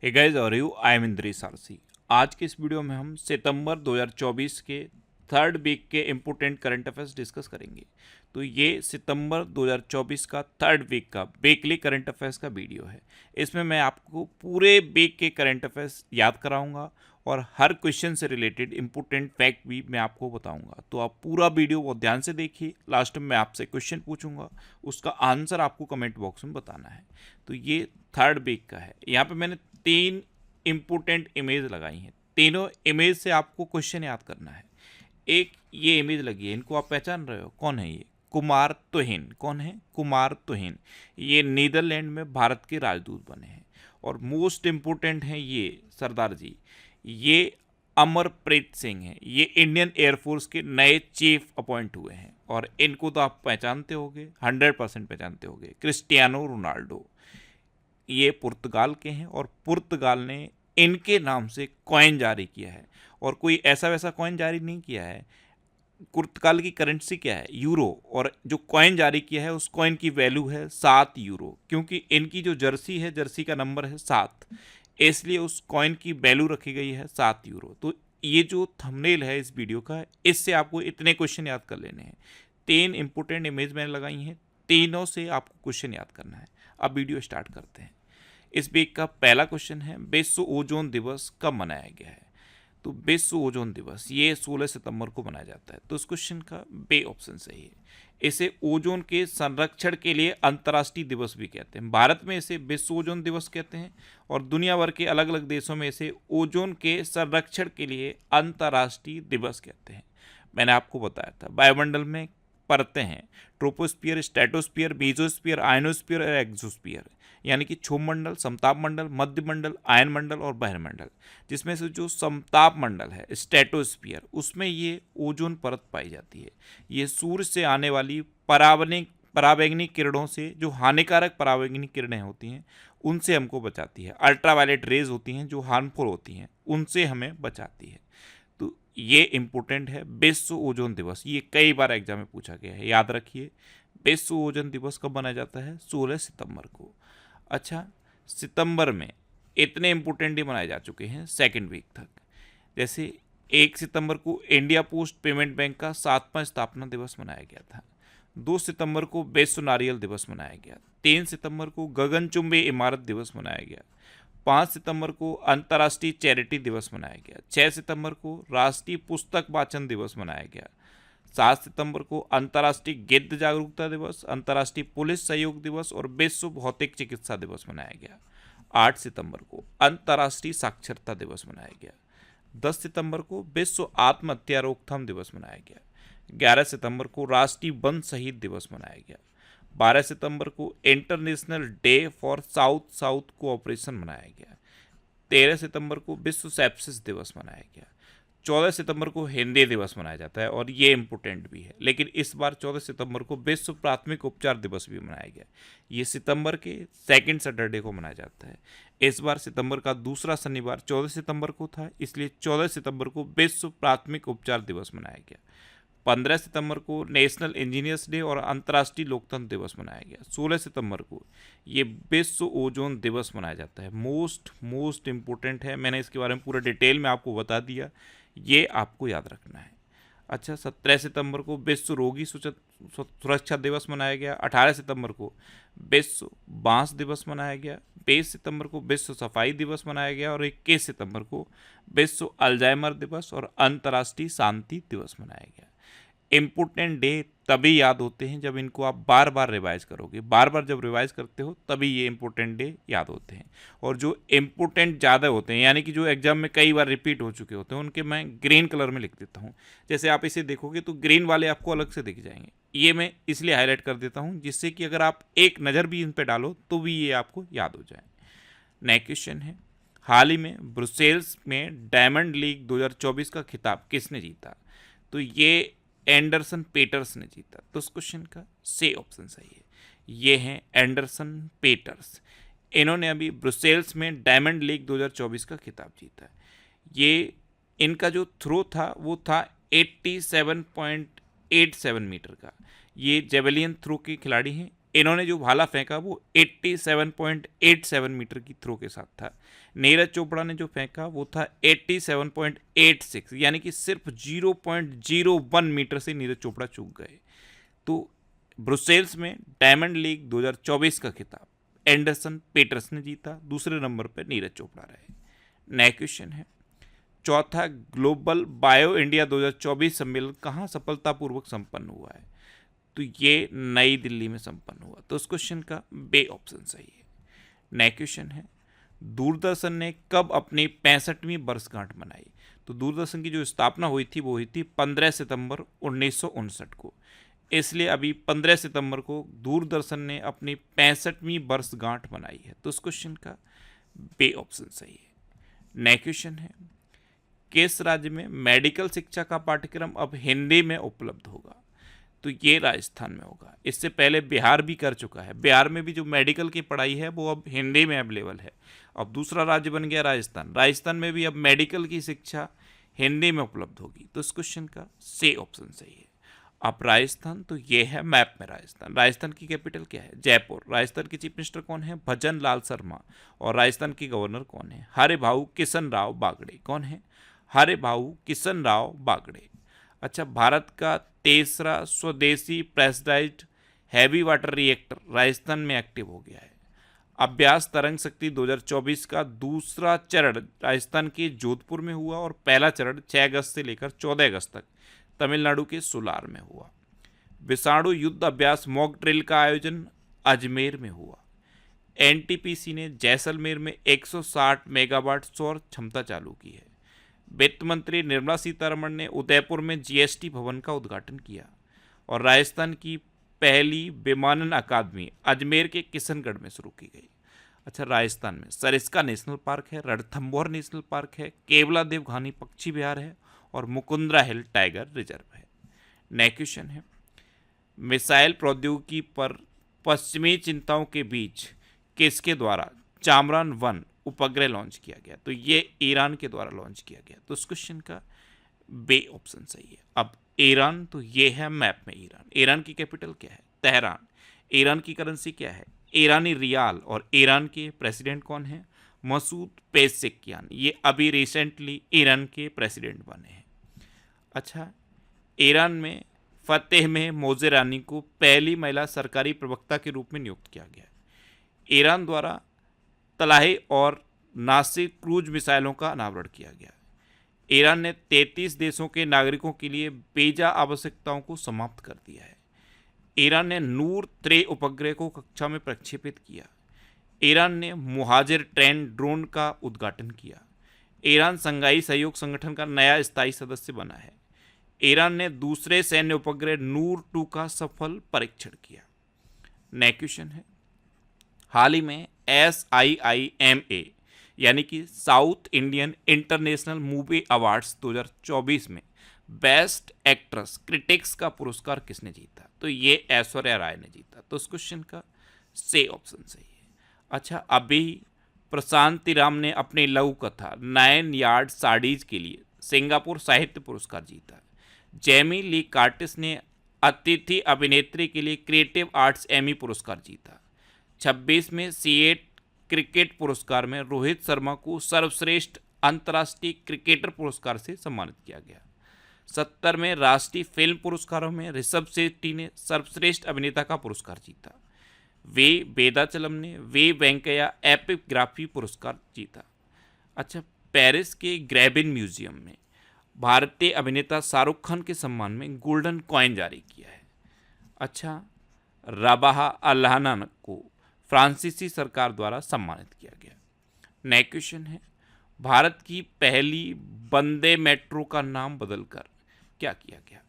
Hey guys, और you I am Idris RC. आज के इस वीडियो में हम सितंबर 2024 के थर्ड वीक के इम्पोर्टेंट करंट अफेयर्स डिस्कस करेंगे। तो ये सितंबर 2024 का थर्ड वीक का वीकली करंट अफेयर्स का वीडियो है। इसमें मैं आपको पूरे वीक के करंट अफेयर्स याद कराऊंगा और हर क्वेश्चन से रिलेटेड इम्पोर्टेंट फैक्ट भी मैं आपको बताऊंगा। तो आप पूरा वीडियो बहुत ध्यान से देखिए। लास्ट में मैं आपसे क्वेश्चन पूछूंगा, उसका आंसर आपको कमेंट बॉक्स में बताना है। तो ये थर्ड वीक का है। यहाँ पे मैंने 3 इम्पोर्टेंट इमेज लगाई हैं। तीनों इमेज से आपको क्वेश्चन याद करना है। एक ये इमेज लगी है, इनको आप पहचान रहे हो? कौन है ये? कुमार तुहिन। कौन है? कुमार तुहिन। ये नीदरलैंड में भारत के राजदूत बने हैं। और मोस्ट इम्पोर्टेंट हैं ये सरदार जी, ये अमरप्रीत सिंह हैं। ये इंडियन एयरफोर्स के नए चीफ अपॉइंट हुए हैं और इनको तो आप पहचानते होंगे, 100% पहचानते होंगे। Cristiano Ronaldo. ये पुर्तगाल के हैं और पुर्तगाल ने इनके नाम से कॉइन जारी किया है। और कोई ऐसा वैसा कॉइन जारी नहीं किया है। पुर्तगाल की करेंसी क्या है? यूरो। और जो कॉइन जारी किया है उस कॉइन की वैल्यू है 7 यूरो, क्योंकि इनकी जो जर्सी है, जर्सी का नंबर है 7, इसलिए उस कॉइन की वैल्यू रखी गई है 7 यूरो। तो ये जो थंबनेल है इस वीडियो का, इससे आपको इतने क्वेश्चन याद कर लेने हैं। 3 इंपोर्टेंट इमेज मैंने लगाई हैं, तीनों से आपको क्वेश्चन याद करना है। अब वीडियो स्टार्ट करते हैं। इस वीक का पहला क्वेश्चन है, विश्व ओजोन दिवस कब मनाया गया है? तो विश्व ओजोन दिवस ये 16 सितंबर को मनाया जाता है। तो इस क्वेश्चन का बे ऑप्शन सही है। इसे ओजोन के संरक्षण के लिए अंतर्राष्ट्रीय दिवस भी कहते हैं। भारत में इसे विश्व ओजोन दिवस कहते हैं और दुनिया भर के अलग अलग देशों में इसे ओजोन के संरक्षण के लिए अंतर्राष्ट्रीय दिवस कहते हैं। मैंने आपको बताया था वायुमंडल में परतें हैं, ट्रोपोस्फियर, स्ट्रेटोस्फियर, मेसोस्फियर, आयनोस्फियर और एक्सोस्फियर, यानी कि क्षोभ मंडल, समताप मंडल, मध्य मंडल, आयन मंडल और बहिर्मंडल। जिसमें से जो समताप मंडल है, स्ट्रेटोस्फियर, उसमें ये ओजोन परत पाई जाती है। ये सूर्य से आने वाली पराबैंगनी किरणों से, जो हानिकारक पराबैंगनी किरणें होती हैं, उनसे हमको बचाती है। अल्ट्रावायलेट रेज होती हैं जो हार्मफुल होती हैं, उनसे हमें बचाती है। तो ये इम्पोर्टेंट है विश्व ओजोन दिवस। ये कई बार एग्जाम में पूछा गया है, याद रखिए। विश्व ओजोन दिवस कब मनाया जाता है? 16 सितंबर को। अच्छा, सितंबर में इतने इम्पोर्टेंट डे मनाए जा चुके हैं सेकेंड वीक तक। जैसे 1 सितंबर को इंडिया पोस्ट पेमेंट बैंक का 7वां स्थापना दिवस मनाया गया था। 2 सितंबर को विश्व नारियल दिवस मनाया गया। 3 सितंबर को गगनचुंबी इमारत दिवस मनाया गया। 5 सितंबर को अंतर्राष्ट्रीय चैरिटी दिवस मनाया गया। 6 सितंबर को राष्ट्रीय पुस्तक वाचन दिवस मनाया गया। 7 सितंबर को अंतर्राष्ट्रीय गिद्ध जागरूकता दिवस, अंतर्राष्ट्रीय पुलिस सहयोग दिवस और विश्व भौतिक चिकित्सा दिवस मनाया गया। 8 सितंबर को अंतर्राष्ट्रीय साक्षरता दिवस मनाया गया। 10 सितंबर को विश्व आत्महत्या रोकथाम दिवस मनाया गया। 11 सितंबर को राष्ट्रीय वन शहीद दिवस मनाया गया। 12 सितंबर को international day for south south cooperation मनाया गया। 13 सितंबर को विश्व सेप्सिस दिवस मनाया गया। 14 सितंबर को हिंदी दिवस मनाया जाता है और ये इम्पोर्टेंट भी है, लेकिन इस बार 14 सितंबर को विश्व प्राथमिक उपचार दिवस भी मनाया गया। ये सितंबर के सेकंड सैटरडे को मनाया जाता है। इस बार सितंबर का दूसरा शनिवार 14 सितंबर को था, इसलिए 14 सितंबर को विश्व प्राथमिक उपचार दिवस मनाया गया। 15 सितंबर को नेशनल इंजीनियर्स डे और अंतर्राष्ट्रीय लोकतंत्र दिवस मनाया गया। 16 सितंबर को ये विश्व ओजोन दिवस मनाया जाता है। मोस्ट इम्पोर्टेंट है, मैंने इसके बारे में पूरा डिटेल में आपको बता दिया, ये आपको याद रखना है। अच्छा, 17 सितंबर को विश्व रोगी सुरक्षा दिवस मनाया गया। 18 सितंबर को विश्व बांस दिवस मनाया गया। 20 सितंबर को विश्व सफाई दिवस मनाया गया और 21 सितंबर को विश्व अल्जाइमर दिवस और अंतर्राष्ट्रीय शांति दिवस मनाया गया। इम्पोर्टेंट डे तभी याद होते हैं जब इनको आप बार बार रिवाइज करोगे। बार बार जब रिवाइज करते हो तभी ये इम्पोर्टेंट डे याद होते हैं। और जो इम्पोर्टेंट ज़्यादा होते हैं, यानी कि जो एग्जाम में कई बार रिपीट हो चुके होते हैं, उनके मैं ग्रीन कलर में लिख देता हूँ। जैसे आप इसे देखोगे तो ग्रीन वाले आपको अलग से दिख जाएंगे। ये मैं इसलिए हाईलाइट कर देता हूँ जिससे कि अगर आप एक नज़र भी इन पर डालो तो भी ये आपको याद हो जाए। नेक्स्ट क्वेश्चन है, हाल ही में ब्रुसेल्स में डायमंड लीग 2024 का खिताब किसने जीता? तो ये एंडरसन पेटर्स ने जीता। तो उस क्वेश्चन का से ऑप्शन सही है। ये हैं एंडरसन पेटर्स। इन्होंने अभी ब्रुसेल्स में डायमंड लीग 2024 का खिताब जीता। ये इनका जो थ्रो था वो था 87.87 मीटर का। ये जेवलियन थ्रो के खिलाड़ी हैं। इन्होंने जो भाला फेंका वो 87.87 मीटर की थ्रो के साथ था। नीरज चोपड़ा ने जो फेंका वो था 87.86, यानी कि सिर्फ 0.01 मीटर से नीरज चोपड़ा चूक गए। तो ब्रुसेल्स में डायमंड लीग 2024 का खिताब एंडरसन पेटर्स ने जीता, दूसरे नंबर पर नीरज चोपड़ा रहे। नेक्स्ट क्वेश्चन है, चौथा ग्लोबल बायो इंडिया 2024 सम्मेलन कहाँ सफलतापूर्वक संपन्न हुआ है? तो ये नई दिल्ली में संपन्न हुआ। तो उस क्वेश्चन का बे ऑप्शन सही है। नेक्स्ट क्वेश्चन है, दूरदर्शन ने कब अपनी 65वीं वर्षगांठ मनाई? तो दूरदर्शन की जो स्थापना हुई थी वो हुई थी 15 सितंबर 1959 को, इसलिए अभी 15 सितंबर को दूरदर्शन ने अपनी 65वीं वर्षगांठ मनाई है। तो उस क्वेश्चन का बे ऑप्शन सही है। नेक्स्ट क्वेश्चन है, किस राज्य में मेडिकल शिक्षा का पाठ्यक्रम अब हिंदी में उपलब्ध होगा? तो ये राजस्थान में होगा। इससे पहले बिहार भी कर चुका है। बिहार में भी जो मेडिकल की पढ़ाई है वो अब हिंदी में अवेलेबल है। अब दूसरा राज्य बन गया राजस्थान। राजस्थान में भी अब मेडिकल की शिक्षा हिंदी में उपलब्ध होगी। तो इस क्वेश्चन का सी ऑप्शन सही है। अब राजस्थान, तो ये है मैप में राजस्थान। राजस्थान की कैपिटल क्या है? जयपुर। राजस्थान के चीफ मिनिस्टर कौन है? भजन लाल शर्मा। और राजस्थान के गवर्नर कौन है? हरे भाऊ किशन राव बागड़े। कौन है? हरे भाऊ किशन राव बागड़े। अच्छा, भारत का तीसरा स्वदेशी pressurised heavy water reactor Rajasthan में एक्टिव हो गया है। अभ्यास तरंग शक्ति 2024 का दूसरा चरण राजस्थान के जोधपुर में हुआ और पहला चरण 6 अगस्त से लेकर 14 अगस्त तक तमिलनाडु के सुलार में हुआ। विषाणु युद्ध अभ्यास मॉक ड्रिल का आयोजन अजमेर में हुआ। एनटीपीसी ने जैसलमेर में 160 मेगावाट सौर क्षमता चालू की है। वित्त मंत्री निर्मला सीतारमण ने उदयपुर में जीएसटी भवन का उद्घाटन किया। और राजस्थान की पहली विमानन अकादमी अजमेर के किशनगढ़ में शुरू की गई। अच्छा, राजस्थान में सरिस्का नेशनल पार्क है, रणथंभौर नेशनल पार्क है, केवलादेव घानी पक्षी विहार है और मुकुंदरा हिल टाइगर रिजर्व है। नेक्स्ट क्वेश्चन है, मिसाइल प्रौद्योगिकी पर पश्चिमी चिंताओं के बीच किसके द्वारा चामरान 1 उपग्रह लॉन्च किया गया? तो ये ईरान के द्वारा लॉन्च किया गया। तो इस क्वेश्चन का बे ऑप्शन सही है। अब ईरान, तो ये है मैप में ईरान। ईरान की कैपिटल क्या है? तेहरान। ईरान की करेंसी क्या है? ईरानी रियाल। और ईरान के प्रेसिडेंट कौन है? मसूद पेज़ेश्कियान। ये अभी रिसेंटली ईरान के प्रेसिडेंट बने हैं। अच्छा, ईरान में फतेह में मोजेरानी को पहली महिला सरकारी प्रवक्ता के रूप में नियुक्त किया गया। ईरान द्वारा तलाही और नासिर क्रूज मिसाइलों का अनावरण किया गया। ईरान ने 33 देशों के नागरिकों के लिए वीजा आवश्यकताओं को समाप्त कर दिया है। ईरान ने नूर 3 उपग्रह को कक्षा में प्रक्षेपित किया। ईरान ने मुहाजिर ट्रेन ड्रोन का उद्घाटन किया। ईरान संघाई सहयोग संगठन का नया स्थायी सदस्य बना है। ईरान ने दूसरे सैन्य उपग्रह नूर 2 का सफल परीक्षण किया। नेक्स्ट क्वेश्चन है, हाल ही में SIIMA यानी कि south Indian international movie awards 2024 में बेस्ट एक्ट्रेस क्रिटिक्स का पुरस्कार किसने जीता? तो ये ऐश्वर्या राय ने जीता। तो इस क्वेश्चन का से ऑप्शन सही है। अच्छा, अभी प्रशांति राम ने अपनी लघु कथा 9 यार्ड साड़ीज के लिए सिंगापुर साहित्य पुरस्कार जीता। जेमी ली कार्टिस ने अतिथि अभिनेत्री के लिए क्रिएटिव आर्ट्स एमी पुरस्कार जीता। 26 में C8 क्रिकेट पुरस्कार में रोहित शर्मा को सर्वश्रेष्ठ अंतर्राष्ट्रीय क्रिकेटर पुरस्कार से सम्मानित किया गया। 70 में राष्ट्रीय फिल्म पुरस्कारों में ऋषभ शेट्टी ने सर्वश्रेष्ठ अभिनेता का पुरस्कार जीता। वे वेदाचलम ने वे वेंकैया एपिग्राफी पुरस्कार जीता। अच्छा, पेरिस के ग्रेबिन म्यूजियम में भारतीय अभिनेता शाहरुख खान के सम्मान में गोल्डन कॉइन जारी किया है। अच्छा, रबाह अल्लाहना को फ्रांसीसी सरकार द्वारा सम्मानित किया गया। नेक्स्ट क्वेश्चन है, भारत की पहली वंदे मेट्रो का नाम बदलकर क्या किया गया?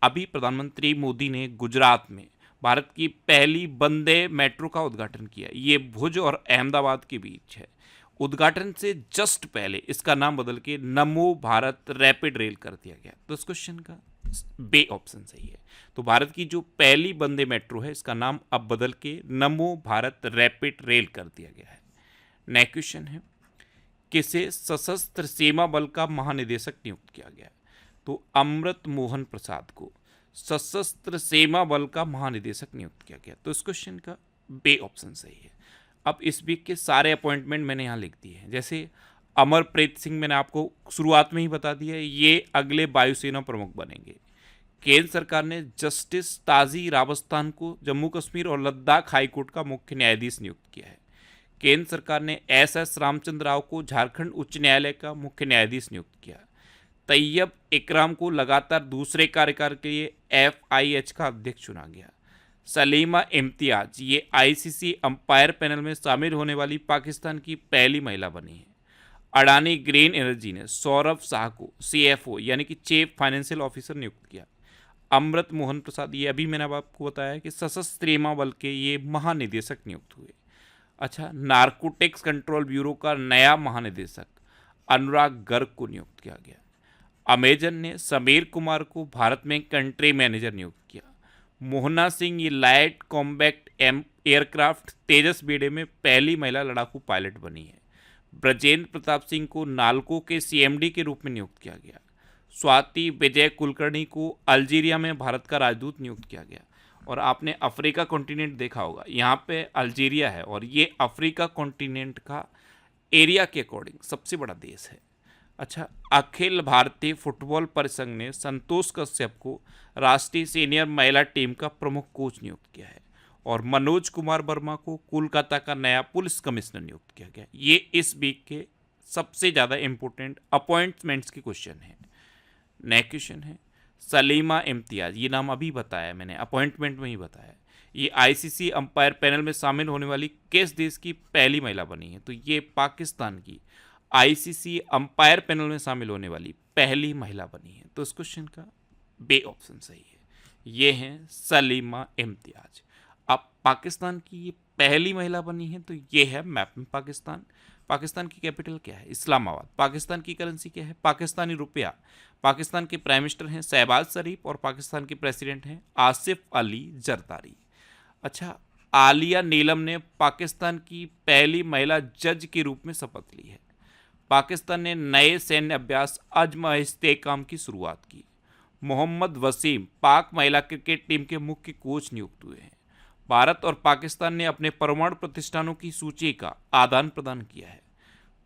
अभी प्रधानमंत्री मोदी ने गुजरात में भारत की पहली वंदे मेट्रो का उद्घाटन किया। ये भुज और अहमदाबाद के बीच है। उद्घाटन से जस्ट पहले इसका नाम बदल के नमो भारत रैपिड रेल कर दिया गया। तो इस क्वेश्चन का बे ऑप्शन सही है। तो भारत की जो पहली वंदे मेट्रो है इसका नाम अब बदल के नमो भारत रैपिड रेल कर दिया गया है। नेक्स्ट क्वेश्चन है, किसे सशस्त्र सीमा बल का महानिदेशक नियुक्त किया गया? तो अमृत मोहन प्रसाद को सशस्त्र सीमा बल का महानिदेशक नियुक्त किया गया। तो इस क्वेश्चन का बे ऑप्शन सही है। अब इस वीक के सारे अपॉइंटमेंट मैंने यहाँ लिख दिए हैं। जैसे अमरप्रीत सिंह मैंने आपको शुरुआत में ही बता दिया है, ये अगले वायुसेना प्रमुख बनेंगे। केंद्र सरकार ने जस्टिस ताजी रावस्तान को जम्मू कश्मीर और लद्दाख हाईकोर्ट का मुख्य न्यायाधीश नियुक्त किया है। केंद्र सरकार ने एस रामचंद्र राव को झारखंड उच्च न्यायालय का मुख्य न्यायाधीश नियुक्त किया। तैयब इकराम को लगातार दूसरे कार्यकाल के लिए FIH का अध्यक्ष चुना गया। सलीमा इम्तियाज ये ICC अंपायर पैनल में शामिल होने वाली पाकिस्तान की पहली महिला बनी है। अडानी ग्रीन एनर्जी ने सौरभ शाह को CFO यानी कि चीफ फाइनेंशियल ऑफिसर नियुक्त किया। अमृत मोहन प्रसाद, ये अभी मैंने आपको बताया कि सशस्त्र सीमा बल के ये महानिदेशक नियुक्त हुए। अच्छा, नारकोटिक्स कंट्रोल ब्यूरो का नया महानिदेशक अनुराग गर्ग को नियुक्त किया गया। अमेजन ने समीर कुमार को भारत में कंट्री मैनेजर नियुक्त किया। मोहना सिंह ये लाइट कॉम्बैक्ट एयरक्राफ्ट तेजस बेड़े में पहली महिला लड़ाकू पायलट बनी है। ब्रजेंद्र प्रताप सिंह को नाल्को के CMD के रूप में नियुक्त किया गया। स्वाति विजय कुलकर्णी को अल्जीरिया में भारत का राजदूत नियुक्त किया गया। और आपने अफ्रीका कॉन्टिनेंट देखा होगा, यहाँ पे अल्जीरिया है और ये अफ्रीका कॉन्टिनेंट का एरिया के अकॉर्डिंग सबसे बड़ा देश है। अच्छा, अखिल भारतीय फुटबॉल परिसंघ ने संतोष कश्यप को राष्ट्रीय सीनियर महिला टीम का प्रमुख कोच नियुक्त किया है। और मनोज कुमार वर्मा को कोलकाता का नया पुलिस कमिश्नर नियुक्त किया गया। ये इस वीक के सबसे ज़्यादा इंपॉर्टेंट अपॉइंटमेंट्स के क्वेश्चन हैं। नेक्स्ट क्वेश्चन है सलीमा इम्तियाज, ये नाम अभी बताया मैंने, अपॉइंटमेंट में ही बताया। ये ICC अंपायर पैनल में शामिल होने वाली किस देश की पहली महिला बनी है? तो ये पाकिस्तान की ICC अंपायर पैनल में शामिल होने वाली पहली महिला बनी है। तो इस क्वेश्चन का बे ऑप्शन सही है। ये हैं सलीमा इम्तियाज। अब पाकिस्तान की ये पहली महिला बनी है, तो ये है मैप में पाकिस्तान। पाकिस्तान की कैपिटल क्या है? इस्लामाबाद। पाकिस्तान की करेंसी क्या है? पाकिस्तानी रुपया। पाकिस्तान के प्राइम मिनिस्टर हैं शहबाज शरीफ और पाकिस्तान के प्रेसिडेंट हैं आसिफ अली जरदारी। अच्छा, आलिया नीलम ने पाकिस्तान की पहली महिला जज के रूप में शपथ ली है। पाकिस्तान ने नए सैन्य अभ्यास अज़्म इस्तेहकाम की शुरुआत की। मोहम्मद वसीम पाक महिला क्रिकेट टीम के मुख्य कोच नियुक्त हुए हैं। भारत और पाकिस्तान ने अपने परमाणु प्रतिष्ठानों की सूची का आदान प्रदान किया है।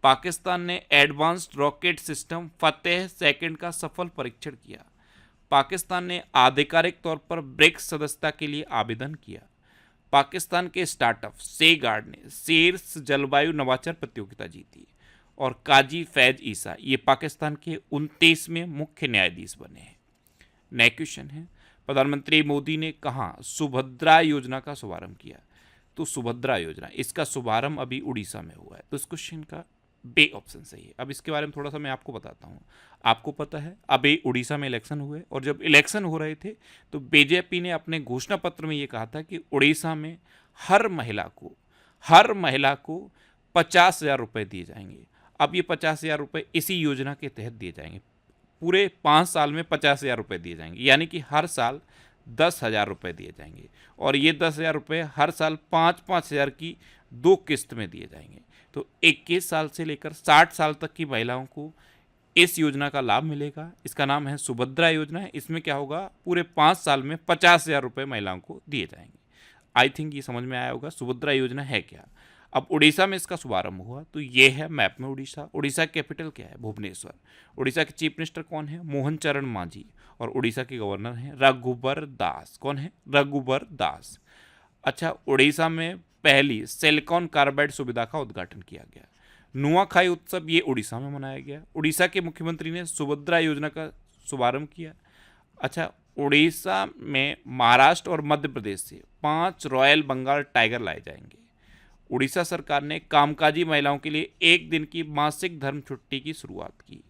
पाकिस्तान ने एडवांस्ड रॉकेट सिस्टम फतेह सेकंड का सफल परीक्षण किया। पाकिस्तान ने आधिकारिक तौर पर ब्रिक्स सदस्यता के लिए आवेदन किया। पाकिस्तान के स्टार्टअप सेगार्ड ने शीर्ष जलवायु नवाचार प्रतियोगिता जीती। और काजी फैज ईसा ये पाकिस्तान के 29वें मुख्य न्यायाधीश बने हैं। नेक्स्ट क्वेश्चन है प्रधानमंत्री मोदी ने कहाँ सुभद्रा योजना का शुभारंभ किया? तो सुभद्रा योजना, इसका शुभारंभ अभी उड़ीसा में हुआ है। तो इस क्वेश्चन का बे ऑप्शन सही है। अब इसके बारे में थोड़ा सा मैं आपको बताता हूँ। आपको पता है अभी उड़ीसा में इलेक्शन हुए और जब इलेक्शन हो रहे थे तो BJP ने अपने घोषणा पत्र में ये कहा था कि उड़ीसा में हर महिला को 50,000 रुपये दिए जाएंगे। अब ये 50,000 रुपये इसी योजना के तहत दिए जाएंगे। पूरे 5 साल में 50,000 रुपये दिए जाएंगे, यानी कि हर साल 10,000 रुपये दिए जाएंगे। और ये 10,000 रुपये हर साल 5-5 हज़ार की 2 किस्त में दिए जाएंगे। तो 21 साल से लेकर 60 साल तक की महिलाओं को इस योजना का लाभ मिलेगा। इसका नाम है सुभद्रा योजना। इसमें क्या होगा, पूरे 5 साल में 50,000 रुपये महिलाओं को दिए जाएंगे। आई थिंक ये समझ में आया होगा सुभद्रा योजना है क्या। अब उड़ीसा में इसका शुभारंभ हुआ, तो ये है मैप में उड़ीसा। उड़ीसा की कैपिटल क्या है? भुवनेश्वर। उड़ीसा के चीफ मिनिस्टर कौन है? मोहन चरण मांझी। और उड़ीसा के गवर्नर हैं रघुबर दास। कौन है? रघुबर दास। अच्छा, उड़ीसा में पहली सिलिकॉन कार्बाइड सुविधा का उद्घाटन किया गया। नुआखाई उत्सव ये उड़ीसा में मनाया गया। उड़ीसा के मुख्यमंत्री ने सुभद्रा योजना का शुभारंभ किया। अच्छा, उड़ीसा में महाराष्ट्र और मध्य प्रदेश से 5 रॉयल बंगाल टाइगर लाए जाएंगे। उड़ीसा सरकार ने कामकाजी महिलाओं के लिए 1 दिन की मासिक धर्म छुट्टी की शुरुआत की।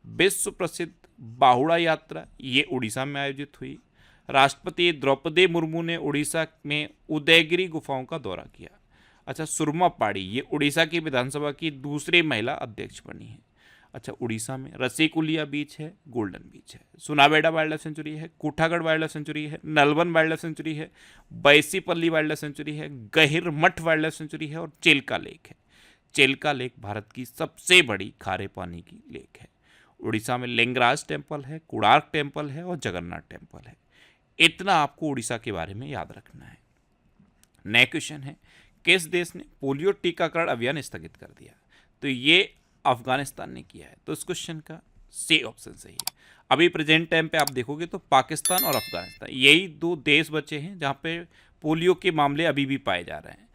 विश्व प्रसिद्ध बाहुड़ा यात्रा ये उड़ीसा में आयोजित हुई। राष्ट्रपति द्रौपदी मुर्मू ने उड़ीसा में उदयगिरी गुफाओं का दौरा किया। अच्छा, सुरमा पाड़ी ये उड़ीसा की विधानसभा की दूसरी महिला अध्यक्ष बनी है। अच्छा, उड़ीसा में रसीकुलिया बीच है, गोल्डन बीच है, सुनाबेड़ा वाइल्ड लाइफ सेंचुरी है, कुठागढ़ वाइल्ड लाइफ सेंचुरी है, नलवन वाइल्ड लाइफ सेंचुरी है, बैसीपल्ली वाइल्ड लाइफ सेंचुरी है, गहिर मठ वाइल्ड लाइफ सेंचुरी है और चिल्का लेक है। चिल्का लेक भारत की सबसे बड़ी खारे पानी की लेक है। उड़ीसा में लिंगराज टेम्पल है, कोणार्क टेम्पल है और जगन्नाथ टेम्पल है। इतना आपको उड़ीसा के बारे में याद रखना है। नया क्वेश्चन है, किस देश ने पोलियो टीकाकरण अभियान स्थगित कर दिया? तो ये अफगानिस्तान ने किया है। तो इस क्वेश्चन का सी ऑप्शन सही है। अभी प्रेजेंट टाइम पे आप देखोगे तो पाकिस्तान और अफगानिस्तान यही दो देश बचे हैं जहाँ पे पोलियो के मामले अभी भी पाए जा रहे हैं।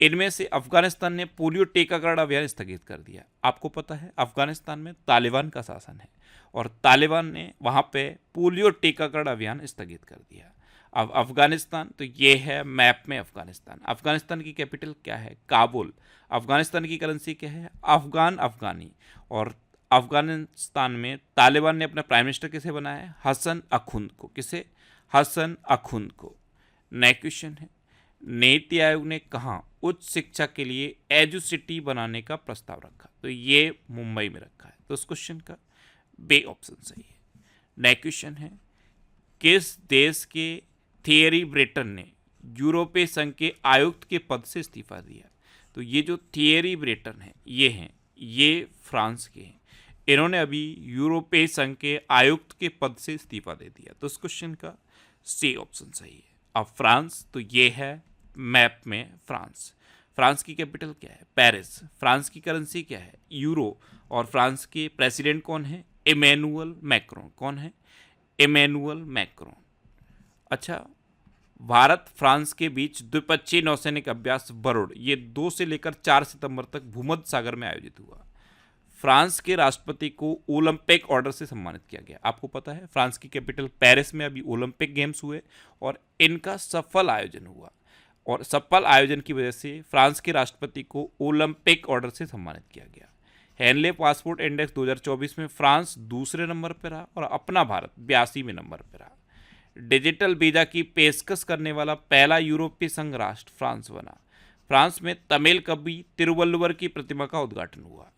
इनमें से अफगानिस्तान ने पोलियो टीकाकरण अभियान स्थगित कर दिया। आपको पता है अफगानिस्तान में तालिबान का शासन है और तालिबान ने वहाँ पे पोलियो टीकाकरण अभियान स्थगित कर दिया। अब अफगानिस्तान, तो ये है मैप में अफगानिस्तान। अफगानिस्तान की कैपिटल क्या है? काबुल। अफगानिस्तान की करेंसी क्या है? अफगान अफगानी। और अफगानिस्तान में तालिबान ने अपना प्राइम मिनिस्टर किसे बनाया है? हसन अखुंद को। किसे? हसन अखुंद को। नेक्स्ट क्वेश्चन है, नीति आयोग ने कहाँ उच्च शिक्षा के लिए एजुसिटी बनाने का प्रस्ताव रखा? तो ये मुंबई में रखा है। तो इस क्वेश्चन का बी ऑप्शन सही है। नेक्स्ट क्वेश्चन है, किस देश के थियरी ब्रेटन ने यूरोपीय संघ के आयुक्त के पद से इस्तीफा दिया? तो ये जो थियरी ब्रेटन है ये फ्रांस के हैं। इन्होंने अभी यूरोपीय संघ के आयुक्त के पद से इस्तीफा दे दिया। तो इस क्वेश्चन का सी ऑप्शन सही है। अब फ्रांस, तो ये है मैप में फ्रांस। फ्रांस की कैपिटल क्या है? पेरिस। फ्रांस की करेंसी क्या है? यूरो। और फ्रांस के प्रेसिडेंट कौन है? Emmanuel Macron. कौन है? Emmanuel Macron. अच्छा, भारत फ्रांस के बीच द्विपक्षीय नौसैनिक अभ्यास बरुड़, ये 2 से लेकर 4 सितंबर तक भूमध्य सागर में आयोजित हुआ। फ्रांस के राष्ट्रपति को ओलंपिक ऑर्डर से सम्मानित किया गया। आपको पता है फ्रांस की कैपिटल पेरिस में अभी ओलंपिक गेम्स हुए और इनका सफल आयोजन हुआ और सफल आयोजन की वजह से फ्रांस के राष्ट्रपति को ओलंपिक ऑर्डर से सम्मानित किया गया। हेनले पासपोर्ट इंडेक्स 2024 में फ्रांस दूसरे नंबर पर रहा और अपना भारत 82वें नंबर पर रहा। डिजिटल वीजा की पेशकश करने वाला पहला यूरोपीय संघ राष्ट्र फ्रांस बना। फ्रांस में तमिल कवि तिरुवल्लुवर की प्रतिमा का उद्घाटन हुआ।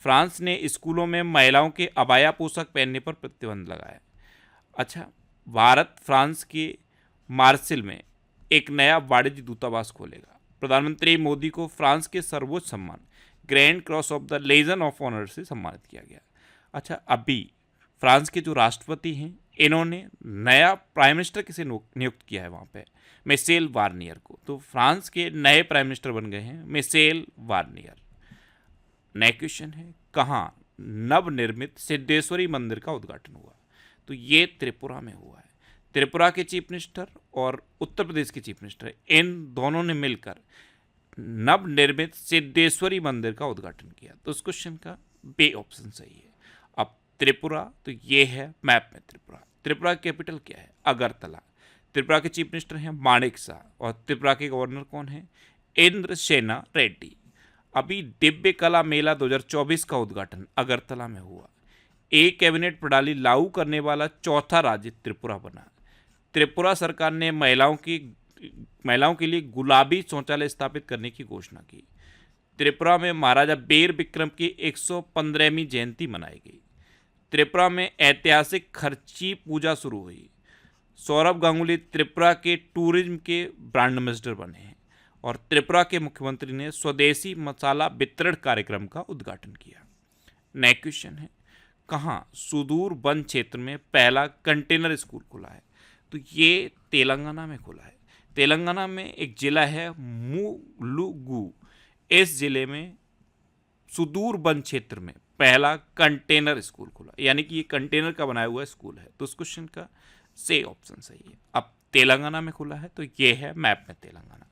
फ्रांस ने स्कूलों में महिलाओं के अबाया पोशाक पहनने पर प्रतिबंध लगाया। अच्छा, भारत फ्रांस के मार्सिल में एक नया वाणिज्य दूतावास खोलेगा। प्रधानमंत्री मोदी को फ्रांस के सर्वोच्च सम्मान Grand Cross of the Legion of Honour से सम्मानित किया गया। अच्छा, अभी फ्रांस के जो राष्ट्रपति हैं इन्होंने नया प्राइम मिनिस्टर किसे नियुक्त किया है वहाँ पे? मिशेल बार्नियर को। तो फ्रांस के नए प्राइम मिनिस्टर बन गए हैं मिशेल बार्नियर। नेक्स्ट क्वेश्चन है, कहाँ नवनिर्मित सिद्धेश्वरी मंदिर का उद्घाटन हुआ? तो ये त्रिपुरा में हुआ है। त्रिपुरा के चीफ मिनिस्टर और उत्तर प्रदेश के चीफ मिनिस्टर, इन दोनों ने मिलकर नवनिर्मित सिद्धेश्वरी मंदिर का उद्घाटन किया। तो इस क्वेश्चन का बी ऑप्शन सही है। अब त्रिपुरा, तो ये है मैप में त्रिपुरा। त्रिपुरा की कैपिटल क्या है? अगरतला। त्रिपुरा के चीफ मिनिस्टर हैं माणिक शाह और त्रिपुरा के गवर्नर कौन है? इंद्रसेना रेड्डी। अभी दिव्य कला मेला 2024 का उद्घाटन अगरतला में हुआ। एक कैबिनेट प्रणाली लागू करने वाला चौथा राज्य त्रिपुरा बना। त्रिपुरा सरकार ने महिलाओं के लिए गुलाबी शौचालय स्थापित करने की घोषणा की। त्रिपुरा में महाराजा बेर विक्रम की 115वीं जयंती मनाई गई। त्रिपुरा में ऐतिहासिक खर्ची पूजा शुरू हुई। सौरभ गांगुली त्रिपुरा के टूरिज्म के ब्रांड एम्बेसडर बने हैं और त्रिपुरा के मुख्यमंत्री ने स्वदेशी मसाला वितरण कार्यक्रम का उद्घाटन किया। नेक्स्ट क्वेश्चन है, कहाँ सुदूर वन क्षेत्र में पहला कंटेनर स्कूल खुला है? तो ये तेलंगाना में खुला है। तेलंगाना में एक जिला है मुलुगु, इस जिले में सुदूर वन क्षेत्र में पहला कंटेनर स्कूल खुला, यानी कि ये कंटेनर का बनाया हुआ स्कूल है। तो इस क्वेश्चन का सी ऑप्शन सही है। अब तेलंगाना में खुला है, तो ये है मैप में तेलंगाना।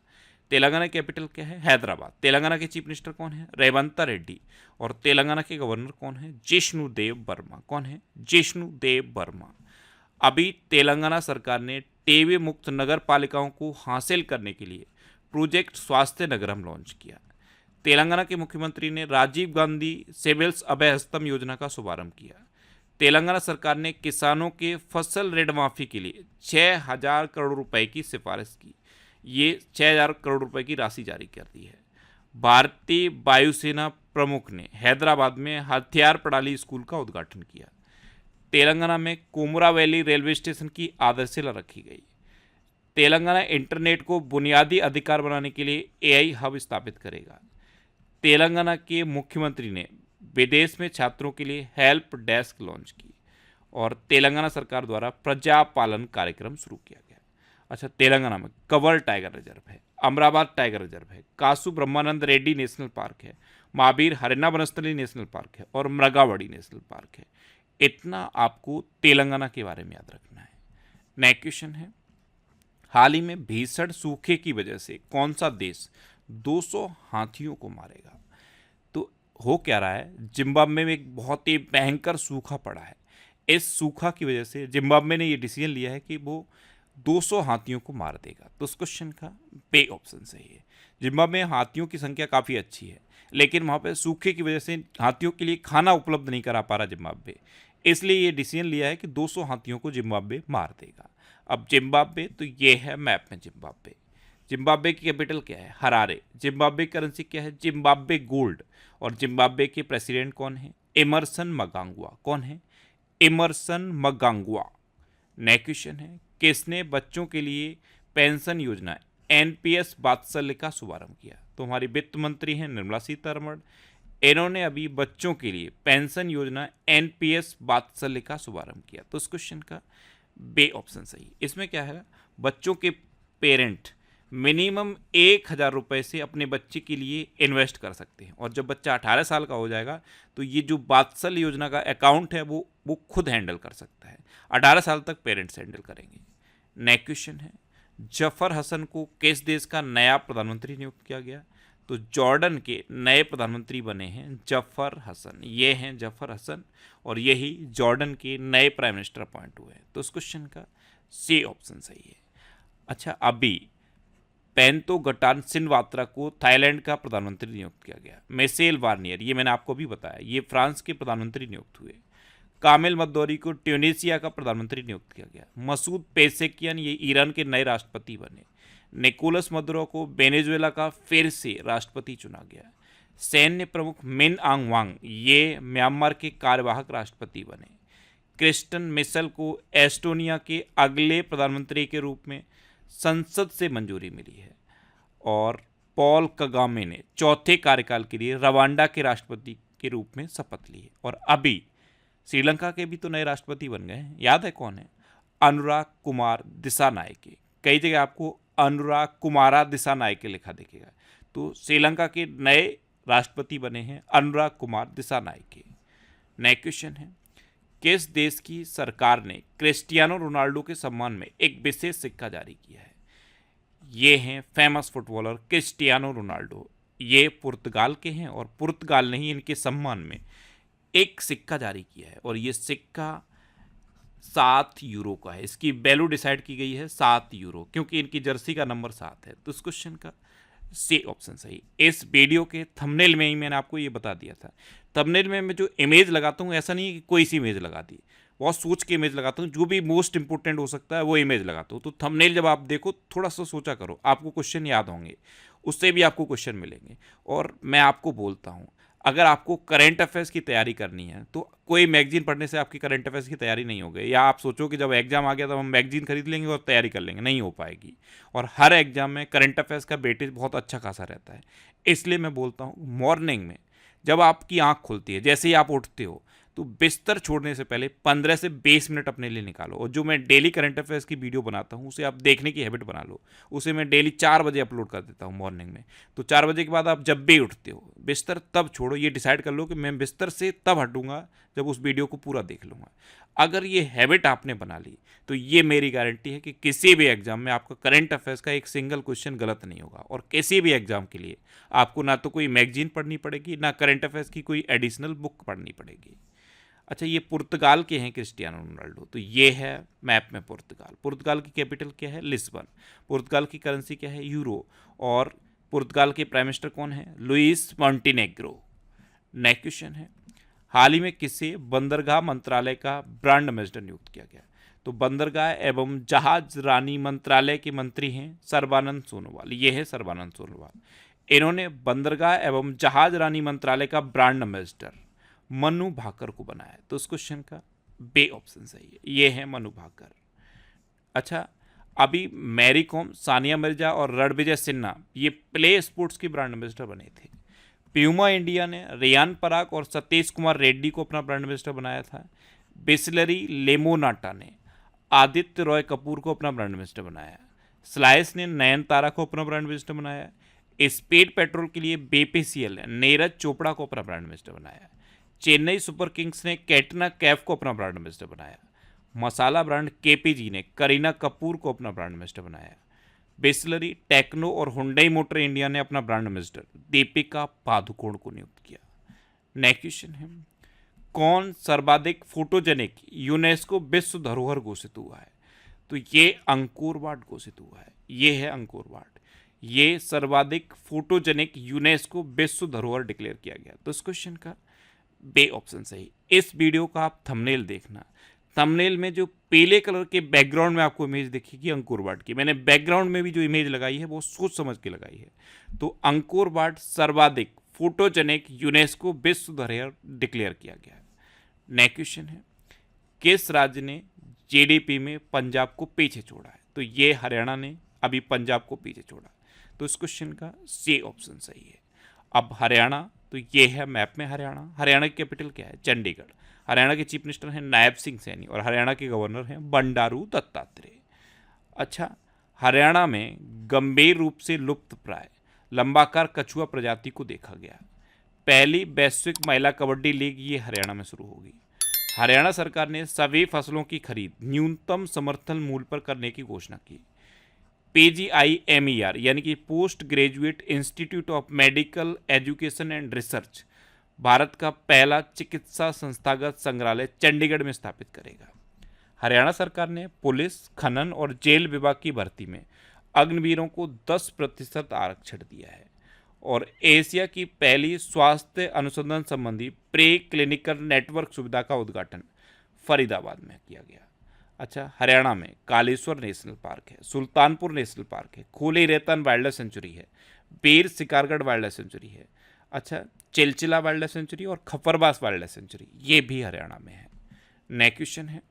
तेलंगाना की कैपिटल क्या है? हैदराबाद। तेलंगाना के चीफ मिनिस्टर कौन है? रेवंत रेड्डी। और तेलंगाना के गवर्नर कौन है? जिष्णुदेव वर्मा। कौन है? जिष्णुदेव वर्मा। अभी तेलंगाना सरकार ने टीबी मुक्त नगर पालिकाओं को हासिल करने के लिए प्रोजेक्ट स्वास्थ्य नगरम लॉन्च किया। तेलंगाना के मुख्यमंत्री ने राजीव गांधी सिविल्स अभय हस्तम योजना का शुभारंभ किया। तेलंगाना सरकार ने किसानों के फसल ऋण माफी के लिए 6,000 करोड़ रुपए की सिफारिश की। ये 6,000 करोड़ रुपए की राशि जारी कर दी है। भारतीय वायुसेना प्रमुख ने हैदराबाद में हथियार प्रणाली स्कूल का उद्घाटन किया। तेलंगाना में कोमुरा वैली रेलवे स्टेशन की आधारशिला रखी गई। तेलंगाना इंटरनेट को बुनियादी अधिकार बनाने के लिए एआई हब स्थापित करेगा। तेलंगाना के मुख्यमंत्री ने विदेश में छात्रों के लिए हेल्प डेस्क लॉन्च की। और तेलंगाना सरकार द्वारा प्रजापालन कार्यक्रम शुरू किया गया। अच्छा, तेलंगाना में कवर टाइगर रिजर्व है, अमराबाद टाइगर रिजर्व है, कासु ब्रह्मानंद रेड्डी नेशनल पार्क है, महावीर हरिना वनस्थली नेशनल पार्क है और मृगावड़ी नेशनल पार्क है। इतना आपको तेलंगाना के बारे में याद रखना है। नेक्स्ट क्वेश्चन है, हाल ही में भीषण सूखे की वजह से कौन सा देश 200 हाथियों को मारेगा? तो हो क्या रहा है, जिम्बाब्वे में एक बहुत ही भयंकर सूखा पड़ा है। इस सूखा की वजह से जिम्बाब्वे ने ये डिसीजन लिया है कि वो 200 हाथियों को मार देगा। तो उस क्वेश्चन का बे ऑप्शन सही है। जिम्बाब्वे में हाथियों की संख्या काफ़ी अच्छी है, लेकिन वहाँ पे सूखे की वजह से हाथियों के लिए खाना उपलब्ध नहीं करा पा रहा जिम्बाब्वे, इसलिए ये डिसीजन लिया है कि 200 हाथियों को जिम्बाब्वे मार देगा। अब जिम्बाब्वे, तो ये है मैप में जिम्बाब्वे। जिम्बाब्वे की कैपिटल क्या है? हरारे। जिम्बाब्वे की करेंसी क्या है? Zimbabwe gold. और जिम्बाब्वे के प्रेसिडेंट कौन है? एमरसन मगांगवा। कौन है? एमरसन मगांगवा। नेक्स्ट क्वेश्चन है, किसने बच्चों के लिए पेंशन योजना एनपीएस वात्सल्य का शुभारंभ किया? तो हमारी वित्त मंत्री हैं निर्मला सीतारमण। इन्होंने अभी बच्चों के लिए पेंशन योजना एनपीएस वात्सल्य का शुभारंभ किया। तो इस क्वेश्चन का बे ऑप्शन सही। इसमें क्या है, बच्चों के पेरेंट मिनिमम 1,000 रुपये से अपने बच्चे के लिए इन्वेस्ट कर सकते हैं, और जब बच्चा 18 साल का हो जाएगा तो ये जो वात्सल्य योजना का अकाउंट है वो खुद हैंडल कर सकता है। 18 साल तक पेरेंट्स हैंडल करेंगे। नेक्स्ट क्वेश्चन है, जफर हसन को किस देश का नया प्रधानमंत्री नियुक्त किया गया? तो जॉर्डन के नए प्रधानमंत्री बने हैं जफर हसन। ये हैं जफर हसन और यही जॉर्डन के नए प्राइम मिनिस्टर अपॉइंट हुए हैं। तो इस क्वेश्चन का सी ऑप्शन सही है। अच्छा, अभी पेंटोगटान सिनवात्रा को थाईलैंड का प्रधानमंत्री नियुक्त किया गया। मिशेल बार्नियर, ये मैंने आपको भी बताया, ये फ्रांस के प्रधानमंत्री नियुक्त हुए। कामिल मद्दौरी को ट्यूनीसिया का प्रधानमंत्री नियुक्त किया गया। मसूद पेसेकियन, ये ईरान के नए राष्ट्रपति बने। निकोलस मदुरो को वेनेजुएला का फिर से राष्ट्रपति चुना गया। सैन्य प्रमुख मिन आंग वांग, ये म्यांमार के कार्यवाहक राष्ट्रपति बने। क्रिस्टन मिशेल को एस्टोनिया के अगले प्रधानमंत्री के रूप में संसद से मंजूरी मिली है। और पॉल कगामे ने चौथे कार्यकाल के लिए रवांडा के राष्ट्रपति के रूप में शपथ ली है। और अभी श्रीलंका के भी तो नए राष्ट्रपति बन गए हैं, याद है कौन है? अनुराग कुमार दिसानायके। कई जगह आपको अनुराग कुमारा दिसानायके लिखा दिखेगा, तो श्रीलंका के नए राष्ट्रपति बने हैं अनुराग कुमार दिसानायके। नेक्स्ट क्वेश्चन है, किस देश की सरकार ने क्रिस्टियानो रोनाल्डो के सम्मान में एक विशेष सिक्का जारी किया है? ये हैं फेमस फुटबॉलर क्रिस्टियानो रोनाल्डो। ये पुर्तगाल के हैं और पुर्तगाल ने ही इनके सम्मान में एक सिक्का जारी किया है, और ये सिक्का 7 यूरो का है। इसकी वैल्यू डिसाइड की गई है 7 यूरो, क्योंकि इनकी जर्सी का नंबर 7 है। तो इस क्वेश्चन का सी ऑप्शन सही। इस वीडियो के थंबनेल में ही मैंने आपको ये बता दिया था। थंबनेल में मैं जो इमेज लगाता हूँ, ऐसा नहीं है कि कोई सी इमेज लगा दी, बहुत सोच के इमेज लगाता हूँ, जो भी मोस्ट इंपॉर्टेंट हो सकता है वो इमेज लगाता हूँ। तो थंबनेल जब आप देखो, थोड़ा सा सोचा करो, आपको क्वेश्चन याद होंगे, उससे भी आपको क्वेश्चन मिलेंगे। और मैं आपको बोलता हूँ, अगर आपको करंट अफेयर्स की तैयारी करनी है तो कोई मैगजीन पढ़ने से आपकी करंट अफेयर्स की तैयारी नहीं होगी, या आप सोचो कि जब एग्जाम आ गया तब हम मैगजीन खरीद लेंगे और तैयारी कर लेंगे, नहीं हो पाएगी। और हर एग्जाम में करंट अफेयर्स का वेटेज बहुत अच्छा खासा रहता है। इसलिए मैं बोलता हूँ, मॉर्निंग में जब आपकी आँख खुलती है, जैसे ही आप उठते हो, तो बिस्तर छोड़ने से पहले 15 से 20 मिनट अपने लिए निकालो। और जो मैं डेली करंट अफेयर्स की वीडियो बनाता हूँ, उसे आप देखने की हैबिट बना लो। उसे मैं डेली 4 बजे अपलोड कर देता हूँ मॉर्निंग में। तो 4 बजे के बाद आप जब भी उठते हो, बिस्तर तब छोड़ो। ये डिसाइड कर लो कि मैं बिस्तर से तब हटूंगा जब उस वीडियो को पूरा देख लूँगा। अगर ये हैबिट आपने बना ली, तो ये मेरी गारंटी है कि किसी भी एग्जाम में आपका करंट अफेयर्स का एक सिंगल क्वेश्चन गलत नहीं होगा। और किसी भी एग्जाम के लिए आपको ना तो कोई मैगजीन पढ़नी पड़ेगी, ना करंट अफेयर्स की कोई एडिशनल बुक पढ़नी पड़ेगी। अच्छा, ये पुर्तगाल के हैं क्रिस्टियानो रोनाल्डो। तो ये है मैप में पुर्तगाल। पुर्तगाल की कैपिटल क्या है? लिस्बन। पुर्तगाल की करेंसी क्या है? यूरो। और पुर्तगाल के प्राइम मिनिस्टर कौन है? Luis Montenegro. नेक्स्ट क्वेश्चन है, हाल ही में किसे बंदरगाह मंत्रालय का ब्रांड एम्बेसडर नियुक्त किया गया? तो बंदरगाह एवं जहाज रानी मंत्रालय के मंत्री हैं सर्बानंद सोनोवाल। ये है सर्बानंद सोनोवाल। इन्होंने बंदरगाह एवं जहाज रानी मंत्रालय का ब्रांड एम्बेसडर मनु भाकर को बनाया। तो इस क्वेश्चन का बे ऑप्शन सही है, ये है मनु भाकर। अच्छा, अभी मैरी कॉम, सानिया मिर्जा और रणविजय सिन्हा ये प्ले स्पोर्ट्स की ब्रांड एम्बेसडर बने थे। प्यूमा इंडिया ने रियान पराग और सतीश कुमार रेड्डी को अपना ब्रांड एम्बेसडर बनाया था। बिस्लरी लेमोनाटा ने आदित्य रॉय कपूर को अपना ब्रांड एम्बेसडर बनाया। स्लाइस ने नयनतारा को अपना ब्रांड एम्बेसडर बनाया। स्पीड पेट्रोल के लिए बीपीसीएल ने नीरज चोपड़ा को अपना ब्रांड एम्बेसडर बनाया। चेन्नई सुपर किंग्स ने कैटरीना कैफ को अपना ब्रांड एम्बेसडर बनाया। मसाला ब्रांड केपीजी ने करीना कपूर को अपना ब्रांड एम्बेसडर बनाया। बिस्लरी, टेक्नो और हुंडई मोटर इंडिया ने अपना ब्रांड एम्बेसडर दीपिका पादुकोण को नियुक्त किया। नेक्स्ट क्वेश्चन है, कौन सर्वाधिक फोटोजेनिक यूनेस्को विश्व धरोहर घोषित हुआ है? तो ये अंकोर वाट घोषित हुआ है। ये है अंकोर वाट। ये सर्वाधिक फोटोजेनिक यूनेस्को विश्व धरोहर डिक्लेयर किया गया। तो इस क्वेश्चन का बे ऑप्शन सही। इस वीडियो का आप थंबनेल देखना, थंबनेल में जो पीले कलर के बैकग्राउंड में आपको इमेज दिखेगी अंकोर वाट की, मैंने बैकग्राउंड में भी जो इमेज लगाई है वो सोच समझ के लगाई है। तो अंकोर वाट सर्वाधिक फोटोजेनिक यूनेस्को विश्व धरोहर डिक्लेयर किया गया है। नेक्स्ट क्वेश्चन है, किस राज्य ने जीडीपी में पंजाब को पीछे छोड़ा है? तो ये हरियाणा ने अभी पंजाब को पीछे छोड़ा। तो इस क्वेश्चन का सी ऑप्शन सही है। अब हरियाणा, तो ये है मैप में हरियाणा। हरियाणा की कैपिटल क्या है? चंडीगढ़। हरियाणा के चीफ मिनिस्टर हैं नायब सिंह सैनी और हरियाणा के गवर्नर हैं बंडारू दत्तात्रेय। अच्छा, हरियाणा में गंभीर रूप से लुप्त प्राय लंबाकार कछुआ प्रजाति को देखा गया। पहली वैश्विक महिला कबड्डी लीग ये हरियाणा में शुरू होगी। हरियाणा सरकार ने सभी फसलों की खरीद न्यूनतम समर्थन मूल्य पर करने की घोषणा की। PGIMER यानी कि post graduate institute of medical education and research Bharat का पहला चिकित्सा संस्थागत संग्रहालय चंडीगढ़ में स्थापित करेगा। हरियाणा सरकार ने पुलिस, खनन और जेल विभाग की भर्ती में अग्निवीरों को 10% आरक्षण दिया है और एशिया की पहली स्वास्थ्य अनुसंधान संबंधी प्री क्लिनिकल नेटवर्क सुविधा का उद्घाटन फरीदाबाद में किया गया। अच्छा, हरियाणा में कालेश्वर नेशनल पार्क है, सुल्तानपुर नेशनल पार्क है, खोले रेतन वाइल्ड लाइफ सेंचुरी है, बीर शिकारगढ़ वाइल्ड लाइफ सेंचुरी है। अच्छा, चिलचिला वाइल्ड लाइफ सेंचुरी और खपरबास वाइल्ड लाइफ सेंचुरी ये भी हरियाणा में है। नेक्स्ट क्वेश्चन है,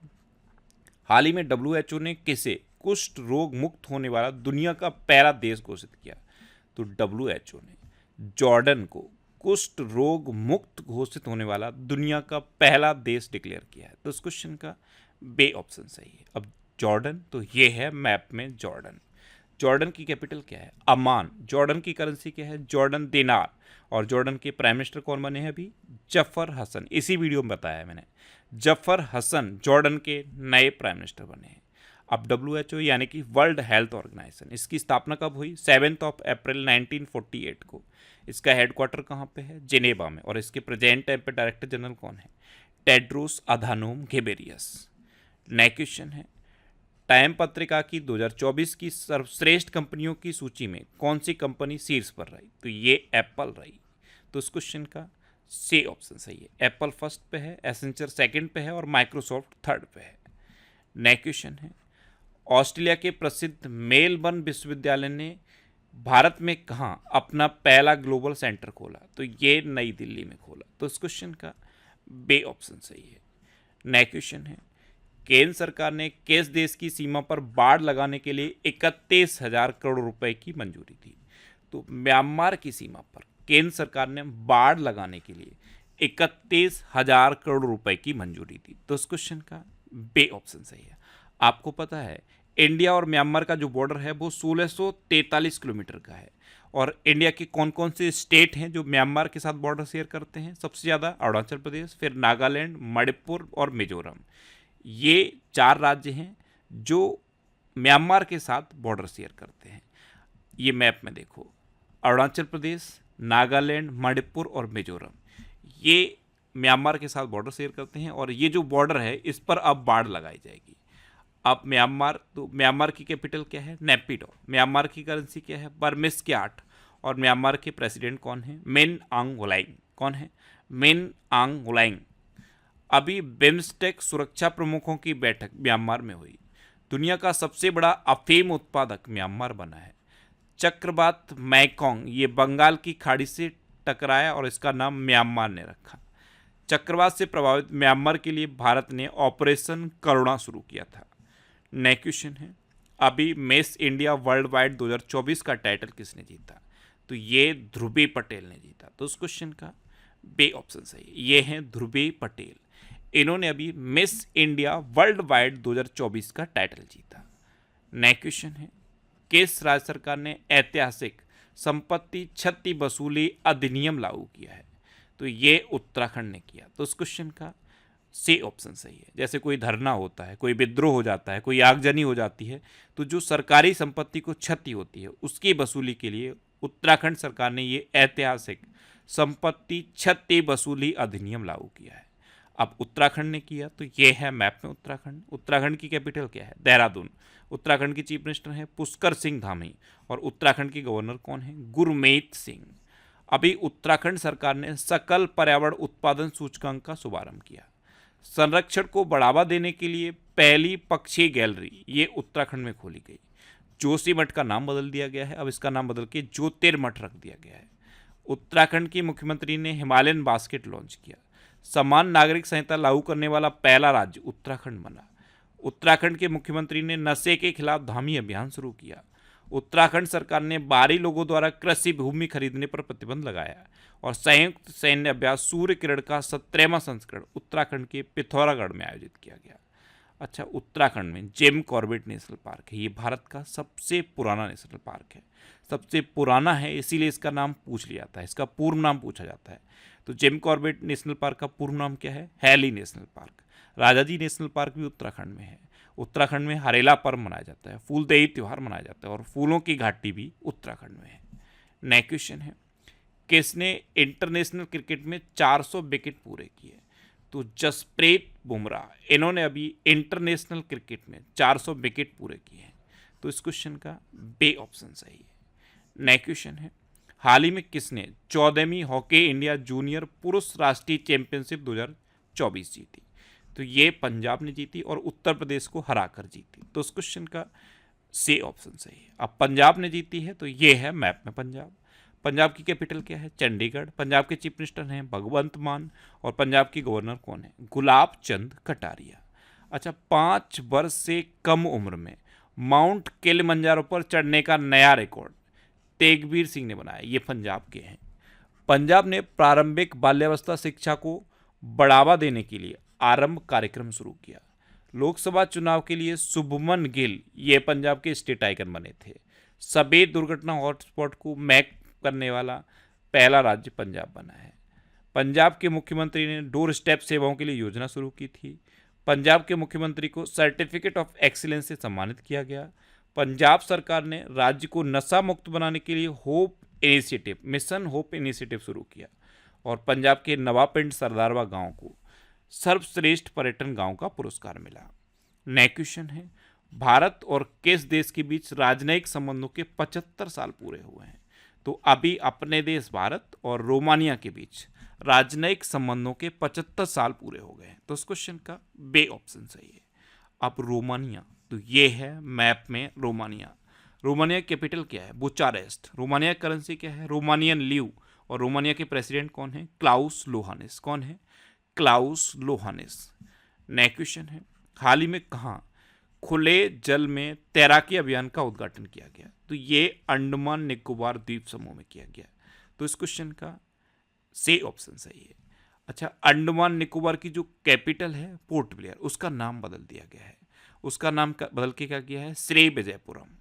हाल ही में WHO ने किसे कुष्ठ रोग मुक्त होने वाला दुनिया का पहला देश घोषित किया? तो WHO ने जॉर्डन को कुष्ठ रोग मुक्त घोषित होने वाला दुनिया का पहला देश डिक्लेयर किया है। तो इस क्वेश्चन का बे ऑप्शन सही है। अब जॉर्डन, तो ये है मैप में जॉर्डन। जॉर्डन की कैपिटल क्या है? अमान। जॉर्डन की करेंसी क्या है? जॉर्डन दिनार। और जॉर्डन के प्राइम मिनिस्टर कौन बने हैं अभी? जफर हसन। इसी वीडियो में बताया मैंने, जफर हसन जॉर्डन के नए प्राइम मिनिस्टर बने हैं। अब WHO यानी कि वर्ल्ड हेल्थ ऑर्गेनाइजेशन, इसकी स्थापना कब हुई? 7 अप्रैल 1948 को। इसका हेडक्वार्टर कहाँ पे है? जिनेवा में। और इसके प्रेजेंट टाइम पे डायरेक्टर जनरल कौन है? Tedros Adhanom Ghebreyesus. Next question है, टाइम पत्रिका की 2024 की सर्वश्रेष्ठ कंपनियों की सूची में कौन सी कंपनी शीर्ष पर रही? तो ये एप्पल रही। तो इस क्वेश्चन का सी ऑप्शन सही है। एप्पल फर्स्ट पे है, एसेंचर सेकंड पे है और माइक्रोसॉफ्ट थर्ड पे है। नेक्स्ट क्वेश्चन है, ऑस्ट्रेलिया के प्रसिद्ध मेलबर्न विश्वविद्यालय ने भारत में कहाँ अपना पहला ग्लोबल सेंटर खोला? तो ये नई दिल्ली में खोला। तो इस क्वेश्चन का बे ऑप्शन सही है। नेक्स्ट क्वेश्चन है, केंद्र सरकार ने किस देश की सीमा पर बाड़ लगाने के लिए 31,000 करोड़ रुपए की मंजूरी दी? तो म्यांमार की सीमा पर केंद्र सरकार ने बाड़ लगाने के लिए 31,000 करोड़ रुपए की मंजूरी दी। तो इस क्वेश्चन का बे ऑप्शन सही है। आपको पता है इंडिया और म्यांमार का जो बॉर्डर है वो 1643 किलोमीटर का है। और इंडिया के कौन कौन से स्टेट हैं जो म्यांमार के साथ बॉर्डर शेयर करते हैं? सबसे ज़्यादा अरुणाचल प्रदेश, फिर नागालैंड, मणिपुर और मिजोरम। ये 4 राज्य हैं जो म्यांमार के साथ बॉर्डर शेयर करते हैं। ये मैप में देखो, अरुणाचल प्रदेश, नागालैंड, मणिपुर और मिजोरम ये म्यांमार के साथ बॉर्डर शेयर करते हैं। और ये जो बॉर्डर है इस पर अब बाड़ लगाई जाएगी। अब म्यांमार, तो म्यांमार की कैपिटल क्या है? नेपिडो। म्यांमार की करेंसी क्या है? बर्मिस के 8। और म्यांमार के प्रेसिडेंट कौन है? मिन आंग होलाइंग। कौन है? मिन आंग होलाइंग। अभी बिम्स्टेक सुरक्षा प्रमुखों की बैठक म्यांमार में हुई। दुनिया का सबसे बड़ा अफीम उत्पादक म्यांमार बना है। चक्रवात मैकोंग ये बंगाल की खाड़ी से टकराया और इसका नाम म्यांमार ने रखा। चक्रवात से प्रभावित म्यांमार के लिए भारत ने ऑपरेशन करुणा शुरू किया था। नेक्स्ट क्वेश्चन है, अभी मिस इंडिया वर्ल्ड वाइड 2024 का टाइटल किसने जीता? तो ये ध्रुवी पटेल ने जीता। तो उस क्वेश्चन का बे ऑप्शन सही, ये हैं ध्रुवी पटेल। इन्होंने अभी मिस इंडिया वर्ल्ड वाइड 2024 का टाइटल जीता। नेक्स्ट क्वेश्चन है, किस राज्य सरकार ने ऐतिहासिक संपत्ति क्षति वसूली अधिनियम लागू किया है? तो ये उत्तराखंड ने किया। तो इस क्वेश्चन का सी ऑप्शन सही है। जैसे कोई धरना होता है, कोई विद्रोह हो जाता है, कोई आगजनी हो जाती है, तो जो सरकारी संपत्ति को क्षति होती है उसकी वसूली के लिए उत्तराखंड सरकार ने ये ऐतिहासिक संपत्ति क्षति वसूली अधिनियम लागू किया है। अब उत्तराखंड ने किया तो ये है मैप में उत्तराखंड। उत्तराखंड की कैपिटल क्या है? देहरादून। उत्तराखंड की चीफ मिनिस्टर हैं पुष्कर सिंह धामी और उत्तराखंड के गवर्नर कौन है? गुरमीत सिंह। अभी उत्तराखंड सरकार ने सकल पर्यावरण उत्पादन सूचकांक का शुभारंभ किया। संरक्षण को बढ़ावा देने के लिए पहली पक्षी गैलरी ये उत्तराखंड में खोली गई। जोशीमठ का नाम बदल दिया गया है, अब इसका नाम बदल के ज्योतिर्मठ रख दिया गया है। उत्तराखंड की मुख्यमंत्री ने हिमालयन बास्केट लॉन्च किया। समान नागरिक संहिता लागू करने वाला पहला राज्य उत्तराखंड बना। उत्तराखंड के मुख्यमंत्री ने नशे के खिलाफ धामी अभियान शुरू किया। उत्तराखंड सरकार ने बाहरी लोगों द्वारा कृषि भूमि खरीदने पर प्रतिबंध लगाया और संयुक्त सैन्य अभ्यास सूर्य किरण का 17वां संस्करण उत्तराखंड के पिथौरागढ़ में आयोजित किया गया। अच्छा, उत्तराखंड में जिम कॉर्बेट नेशनल पार्क है। ये भारत का सबसे पुराना नेशनल पार्क है। सबसे पुराना है इसीलिए इसका नाम पूछ लिया जाता है, इसका पूर्व नाम पूछा जाता है। तो जिम कॉर्बेट नेशनल पार्क का पूर्व नाम क्या है? Hailey National Park. Rajaji National Park भी उत्तराखंड में है। उत्तराखंड में हरेला पर्व मनाया जाता है, फूलदेई त्यौहार मनाया जाता है और फूलों की घाटी भी उत्तराखंड में है। नेक्स्ट क्वेश्चन है, किसने इंटरनेशनल क्रिकेट में 400 विकेट पूरे किए? तो जसप्रीत बुमराह। इन्होंने अभी इंटरनेशनल क्रिकेट में 400 विकेट पूरे किए हैं। तो इस क्वेश्चन का बे ऑप्शन सही है। नेक्स्ट क्वेश्चन है, हाल ही में किसने 14वीं हॉकी इंडिया जूनियर पुरुष राष्ट्रीय चैंपियनशिप 2024 जीती? तो ये पंजाब ने जीती और उत्तर प्रदेश को हराकर जीती। तो इस क्वेश्चन का सी ऑप्शन सही है। अब पंजाब ने जीती है तो ये है मैप में पंजाब। पंजाब की कैपिटल क्या है? चंडीगढ़। पंजाब के चीफ मिनिस्टर हैं भगवंत मान और पंजाब की गवर्नर कौन है? गुलाब चंद कटारिया। अच्छा, 5 वर्ष से कम उम्र में माउंट किलिमंजारो पर चढ़ने का नया रिकॉर्ड तेगवीर सिंह ने बनाया। ये पंजाब के हैं। पंजाब ने प्रारंभिक बाल्यावस्था शिक्षा को बढ़ावा देने के लिए आरंभ कार्यक्रम शुरू किया। लोकसभा चुनाव के लिए शुभमन गिल ये पंजाब के स्टेट आइकन बने थे। सभी दुर्घटना हॉटस्पॉट को मैप करने वाला पहला राज्य पंजाब बना है। पंजाब के मुख्यमंत्री ने डोर स्टेप सेवाओं के लिए योजना शुरू की थी। पंजाब के मुख्यमंत्री को सर्टिफिकेट ऑफ एक्सीलेंस से सम्मानित किया गया। पंजाब सरकार ने राज्य को नशा मुक्त बनाने के लिए hope initiative, mission hope initiative शुरू किया और पंजाब के नवापिंड सरदारवा गांव को सर्वश्रेष्ठ पर्यटन गांव का पुरस्कार मिला। नेक्स्ट क्वेश्चन है, भारत और किस देश के बीच राजनयिक संबंधों के 75 साल पूरे हुए हैं? तो अभी अपने देश भारत और रोमानिया के बीच राजनयिक संबंधों के 75 साल पूरे हो गए हैं। तो इस क्वेश्चन का बे ऑप्शन सही है। अब रोमानिया, तो ये है मैप में रोमानिया। रोमानिया कैपिटल क्या है? बुचारेस्ट। रोमानिया करेंसी क्या है? Romanian leave. और रोमानिया के प्रेसिडेंट कौन है? क्लाउस लोहानिस। कौन है? क्लाउस लोहानिस। नेक्स्ट क्वेश्चन है, हाल ही में कहाँ खुले जल में तैराकी अभियान का उद्घाटन किया गया? तो ये अंडमान निकोबार द्वीप समूह में किया गया। तो इस क्वेश्चन का सी ऑप्शन सही है। अच्छा, अंडमान निकोबार की जो कैपिटल है पोर्ट ब्लेयर, उसका नाम बदल दिया गया है। उसका नाम बदल के क्या किया है? श्री विजयपुरम।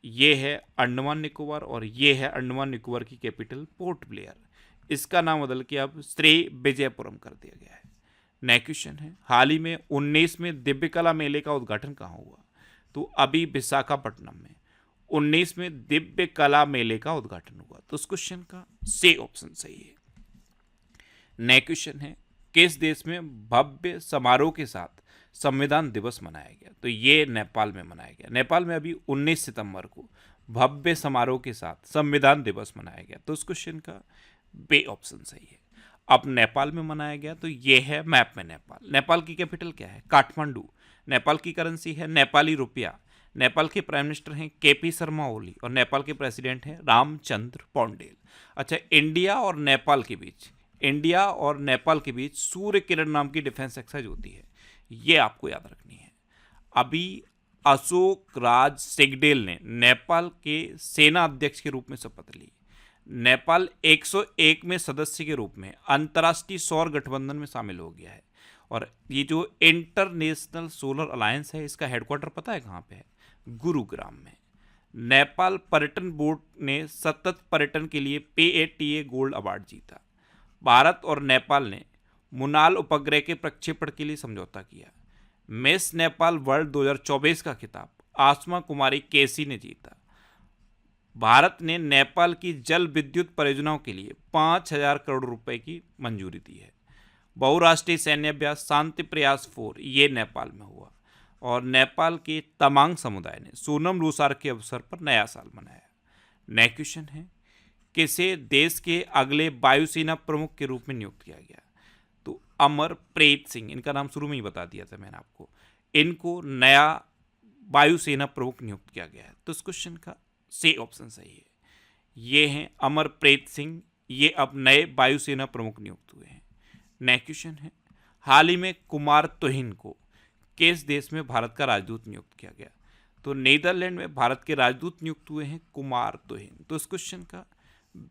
ये है अंडमान निकोबार और ये है अंडमान निकोबार की कैपिटल पोर्ट ब्लेयर। इसका नाम बदल के अब श्री विजयपुरम कर दिया गया है। नेक्स्ट क्वेश्चन है, हाल ही में 19वें दिव्य कला मेले का उद्घाटन कहाँ हुआ? तो अभी विशाखापट्टनम में 19वें दिव्य कला मेले का उद्घाटन हुआ। तो उस क्वेश्चन का सी ऑप्शन सही है। नेक्स्ट क्वेश्चन है, किस देश में भव्य समारोह के साथ संविधान दिवस मनाया गया? तो ये नेपाल में मनाया गया। नेपाल में अभी 19 सितंबर को भव्य समारोह के साथ संविधान दिवस मनाया गया। तो उस क्वेश्चन का बे ऑप्शन सही है। अब नेपाल में मनाया गया तो ये है मैप में नेपाल। नेपाल की कैपिटल क्या है? काठमांडू। नेपाल की करेंसी है नेपाली रुपया। नेपाल के प्राइम मिनिस्टर हैं केपी शर्मा ओली और नेपाल के प्रेसिडेंट हैं रामचंद्र पौंडेल। अच्छा, इंडिया और नेपाल के बीच सूर्य किरण नाम की डिफेंस एक्सरसाइज होती है, ये आपको याद रखनी है। अभी अशोक राज सिगडेल ने नेपाल के सेना अध्यक्ष के रूप में शपथ ली। नेपाल 101 में सदस्य के रूप में अंतर्राष्ट्रीय सौर गठबंधन में शामिल हो गया है और ये जो इंटरनेशनल सोलर अलायंस है इसका हेडक्वार्टर पता है कहाँ पे है? गुरुग्राम में। नेपाल पर्यटन बोर्ड ने सतत पर्यटन के लिए PATA गोल्ड अवार्ड जीता। भारत और नेपाल ने मुनाल उपग्रह के प्रक्षेपण के लिए समझौता किया। मिस नेपाल वर्ल्ड 2024 का खिताब आसमा कुमारी केसी ने जीता। भारत ने नेपाल की जल विद्युत परियोजनाओं के लिए 5,000 करोड़ रुपए की मंजूरी दी है। बहुराष्ट्रीय सैन्य अभ्यास शांति प्रयास 4 ये नेपाल में हुआ और नेपाल के तमांग समुदाय ने सोनम लोसार के अवसर पर नया साल मनाया। नेक्स्ट क्वेश्चन है, किसे देश के अगले वायुसेना प्रमुख के रूप में नियुक्त किया गया? तो अमरप्रीत सिंह, इनका नाम शुरू में ही बता दिया था मैंने आपको, इनको नया वायुसेना प्रमुख नियुक्त किया गया है। तो इस क्वेश्चन का सी ऑप्शन सही है। ये हैं अमरप्रीत सिंह, ये अब नए वायुसेना प्रमुख नियुक्त हुए हैं। नेक्स्ट क्वेश्चन है, हाल ही में कुमार तुहिन को किस देश में भारत का राजदूत नियुक्त किया गया? तो नीदरलैंड में भारत के राजदूत नियुक्त हुए हैं कुमार तुहिन। तो इस क्वेश्चन का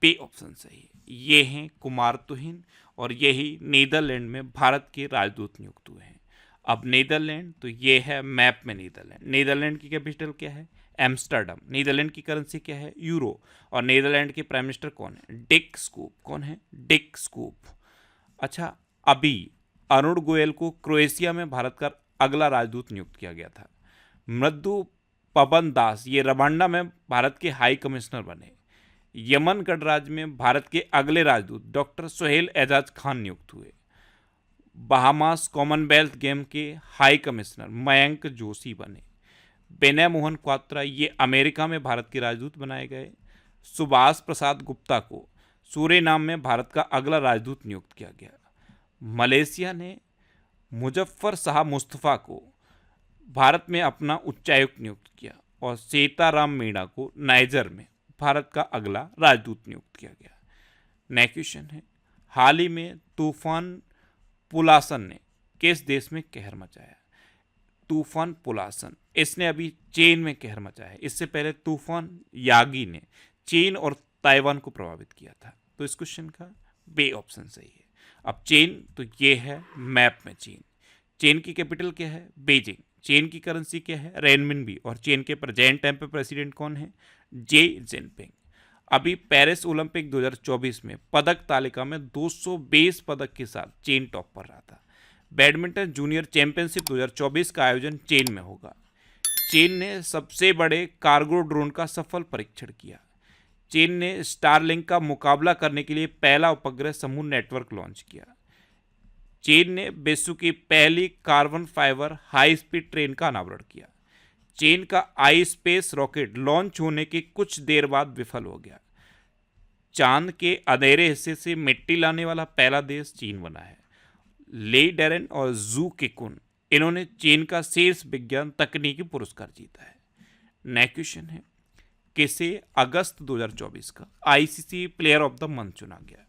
बी ऑप्शन सही है। ये हैं कुमार तुहिन और यही नीदरलैंड में भारत के राजदूत नियुक्त हुए हैं। अब नीदरलैंड, तो ये है मैप में नीदरलैंड। नीदरलैंड की कैपिटल क्या है? एम्स्टर्डम। नीदरलैंड की करेंसी क्या है? यूरो। और नीदरलैंड के प्राइम मिनिस्टर कौन है? Dick scoop. कौन है? Dick scoop. अच्छा, अभी अरुण गोयल को क्रोएशिया में भारत का अगला राजदूत नियुक्त किया गया था। मृदु पवन दास ये रवांडा में भारत के हाई कमिश्नर बने। यमन गणराज्य में भारत के अगले राजदूत डॉक्टर सुहेल एजाज खान नियुक्त हुए। बहामास कॉमनवेल्थ गेम के हाई कमिश्नर मयंक जोशी बने। विनय मोहन क्वात्रा ये अमेरिका में भारत के राजदूत बनाए गए। सुभाष प्रसाद गुप्ता को सूरीनाम में भारत का अगला राजदूत नियुक्त किया गया। मलेशिया ने मुजफ्फर शाह मुस्तफ़ा को भारत में अपना उच्चायुक्त नियुक्त किया और सीताराम मीणा को नाइजर में भारत का अगला राजदूत नियुक्त किया गया। नेक्स्ट क्वेश्चन है, हाल ही में तूफान पुलासन ने किस देश में कहर मचाया? तूफान पुलासन, इसने अभी चीन में कहर मचाया है। इससे पहले तूफान यागी ने चीन और ताइवान को प्रभावित किया था। तो इस क्वेश्चन का बी ऑप्शन सही है। अब चीन, तो ये है मैप में चीन। चीन की कैपिटल क्या है? बीजिंग। चीन की करेंसी क्या है? रेनमिनबी। और चीन के प्रेजेंट टाइम पे प्रेसिडेंट कौन है? जे जिनपिंग। अभी पेरिस ओलंपिक 2024 में पदक तालिका में 220 पदक के साथ चीन टॉप पर रहा था। बैडमिंटन जूनियर चैंपियनशिप 2024 का आयोजन चीन में होगा। चीन ने सबसे बड़े कार्गो ड्रोन का सफल परीक्षण किया। चीन ने स्टारलिंक का मुकाबला करने के लिए पहला उपग्रह समूह नेटवर्क लॉन्च किया। चीन ने विश्व की पहली carbon fibre high speed train का अनावरण किया। चीन का आई स्पेस रॉकेट लॉन्च होने के कुछ देर बाद विफल हो गया। चांद के अंधेरे हिस्से से मिट्टी लाने वाला पहला देश चीन बना है। ले डेरेन और जू किकुन, इन्होंने चीन का शीर्ष विज्ञान तकनीकी पुरस्कार जीता है। नेक्स्ट क्वेश्चन है, किसे अगस्त 2024 का ICC player of the month चुना गया?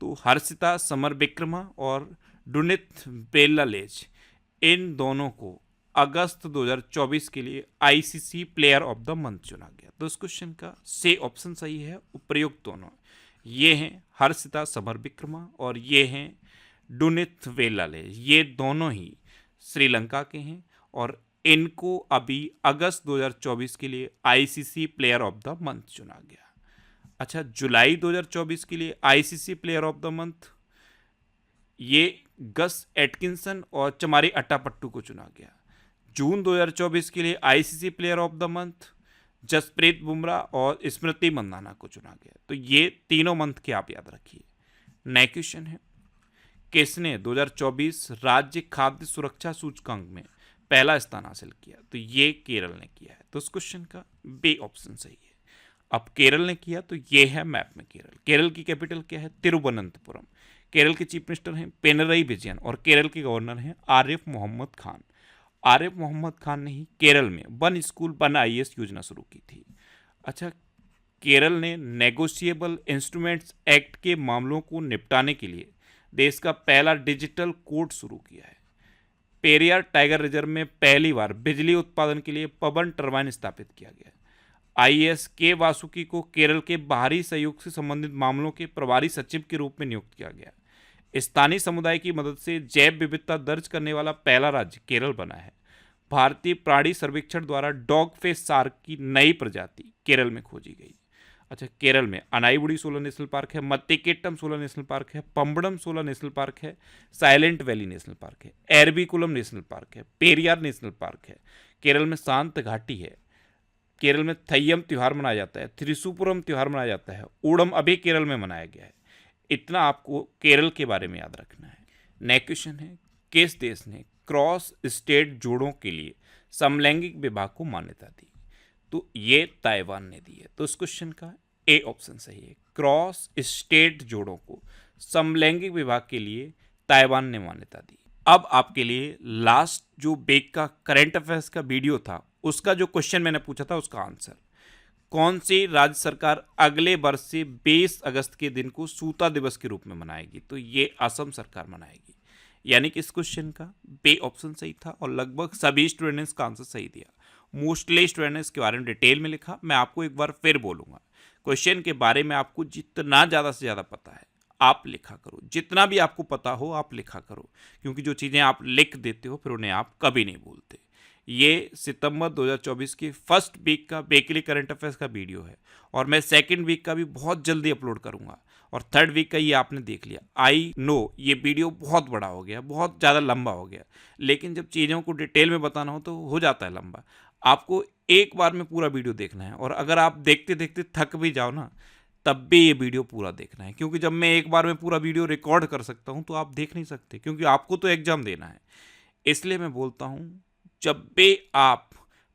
तो हर्षिता समर विक्रमा और डुनित बेल्लालेज, इन दोनों को अगस्त 2024 के लिए ICC player of the month चुना गया। तो इस क्वेश्चन का सी ऑप्शन सही है। उपयुक्त दोनों ये हैं हर्षिता समर विक्रमा और ये हैं डुनित बेल्लालेज। ये दोनों ही श्रीलंका के हैं और इनको अभी अगस्त 2024 के लिए ICC player of the month चुना गया। अच्छा, जुलाई 2024 के लिए ICC player of the month ये गस एटकिंसन और चमारी अट्टापट्टू को चुना गया। जून 2024 के लिए ICC player of the month Jasprit Bumrah और स्मृति मंदाना को चुना गया। तो ये तीनों मंथ के आप याद रखिए। नेक्स्ट क्वेश्चन है, किसने 2024 राज्य खाद्य सुरक्षा सूचकांक में पहला स्थान हासिल किया? तो ये केरल ने किया है। तो इस क्वेश्चन का बी ऑप्शन सही है। अब केरल ने किया तो ये है मैप में केरल। केरल की कैपिटल क्या है? तिरुवनंतपुरम। केरल के चीफ मिनिस्टर हैं पिनरई विजयन और केरल के गवर्नर हैं आरिफ मोहम्मद खान। आरिफ मोहम्मद खान ने ही केरल में वन स्कूल वन आईएएस योजना शुरू की थी। अच्छा, केरल ने नेगोशिएबल इंस्ट्रूमेंट्स एक्ट के मामलों को निपटाने के लिए देश का पहला डिजिटल कोर्ट शुरू किया है। पेरियार टाइगर रिजर्व में पहली बार बिजली उत्पादन के लिए पवन टरबाइन स्थापित किया गया। आईएएस के वासुकी को केरल के बाहरी सहयोग से संबंधित मामलों के प्रभारी सचिव के रूप में नियुक्त किया गया। स्थानीय समुदाय की मदद से जैव विविधता दर्ज करने वाला पहला राज्य केरल बना है। भारतीय प्राणी सर्वेक्षण द्वारा डॉग फेस शार्क की नई प्रजाति केरल में खोजी गई। अच्छा, केरल में अनाईबुड़ी सोलर नेशनल पार्क है, मत्तिकेट्टम सोलर नेशनल पार्क है, पंबड़म सोलर नेशनल पार्क है, साइलेंट वैली नेशनल पार्क है, एरविकुलम नेशनल पार्क है, पेरियार नेशनल पार्क है। केरल में शांत घाटी है। केरल में थय्यम त्यौहार मनाया जाता है, त्रिशुपुरम त्यौहार मनाया जाता है, ओणम अभी केरल में मनाया गया है। इतना आपको केरल के बारे में याद रखना है। नेक्स्ट क्वेश्चन है, किस देश ने क्रॉस स्टेट जोड़ों के लिए समलैंगिक विवाह को मान्यता दी? तो ये ताइवान ने दी है। तो इस क्वेश्चन का ए ऑप्शन सही है। क्रॉस स्टेट जोड़ों को समलैंगिक विवाह के लिए ताइवान ने मान्यता दी। अब आपके लिए लास्ट जो बेक का करंट अफेयर्स का वीडियो था, उसका जो क्वेश्चन मैंने पूछा था उसका आंसर, कौन सी राज्य सरकार अगले वर्ष से 20 अगस्त के दिन को सूता दिवस के रूप में मनाएगी? तो ये असम सरकार मनाएगी। यानी कि इस क्वेश्चन का बे ऑप्शन सही था और लगभग सभी स्टूडेंट्स ने इसका आंसर सही दिया। मोस्टली स्टूडेंट ने इसके बारे में डिटेल में लिखा। मैं आपको एक बार फिर बोलूँगा, क्वेश्चन के बारे में आपको जितना ज़्यादा से ज़्यादा पता है आप लिखा करो, जितना भी आपको पता हो आप लिखा करो, क्योंकि जो चीज़ें आप लिख देते हो फिर उन्हें आप कभी नहीं भूलते। ये सितंबर 2024 की फर्स्ट वीक का बेकली करंट अफेयर्स का वीडियो है और मैं सेकंड वीक का भी बहुत जल्दी अपलोड करूंगा और थर्ड वीक का ये आपने देख लिया। आई नो ये वीडियो बहुत बड़ा हो गया, बहुत ज़्यादा लंबा हो गया, लेकिन जब चीज़ों को डिटेल में बताना हो तो हो जाता है लंबा। आपको एक बार में पूरा वीडियो देखना है और अगर आप देखते देखते थक भी जाओ ना, तब भी ये वीडियो पूरा देखना है, क्योंकि जब मैं एक बार में पूरा वीडियो रिकॉर्ड कर सकता हूँ तो आप देख नहीं सकते, क्योंकि आपको तो एग्जाम देना है। इसलिए मैं बोलता हूँ जब भी आप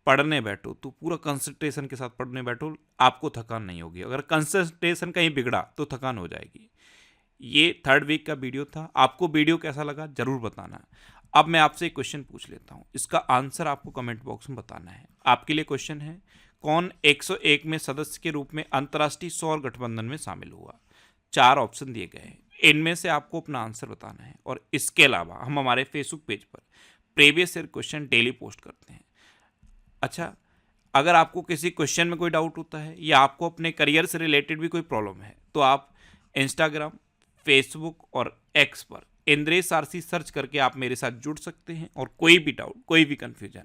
पढ़ने बैठो तो पूरा कंसंट्रेशन के साथ पढ़ने बैठो, आपको थकान नहीं होगी। अगर कंसंट्रेशन कहीं बिगड़ा तो थकान हो जाएगी। ये थर्ड वीक का वीडियो था। आपको वीडियो कैसा लगा जरूर बताना। अब मैं आपसे एक क्वेश्चन पूछ लेता हूँ, इसका आंसर आपको कमेंट बॉक्स में बताना है। आपके लिए क्वेश्चन है, कौन 101 में सदस्य के रूप में अंतर्राष्ट्रीय सौर गठबंधन में शामिल हुआ? 4 ऑप्शन दिए गए हैं, इनमें से आपको अपना आंसर बताना है। और इसके अलावा हम हमारे फेसबुक पेज पर previous year question daily post करते हैं। अच्छा, अगर आपको किसी क्वेश्चन में कोई डाउट होता है या आपको अपने करियर से रिलेटेड भी कोई प्रॉब्लम है तो आप इंस्टाग्राम, फेसबुक और एक्स पर इंद्रेश आरसी सर्च करके आप मेरे साथ जुड़ सकते हैं और कोई भी डाउट, कोई भी confusion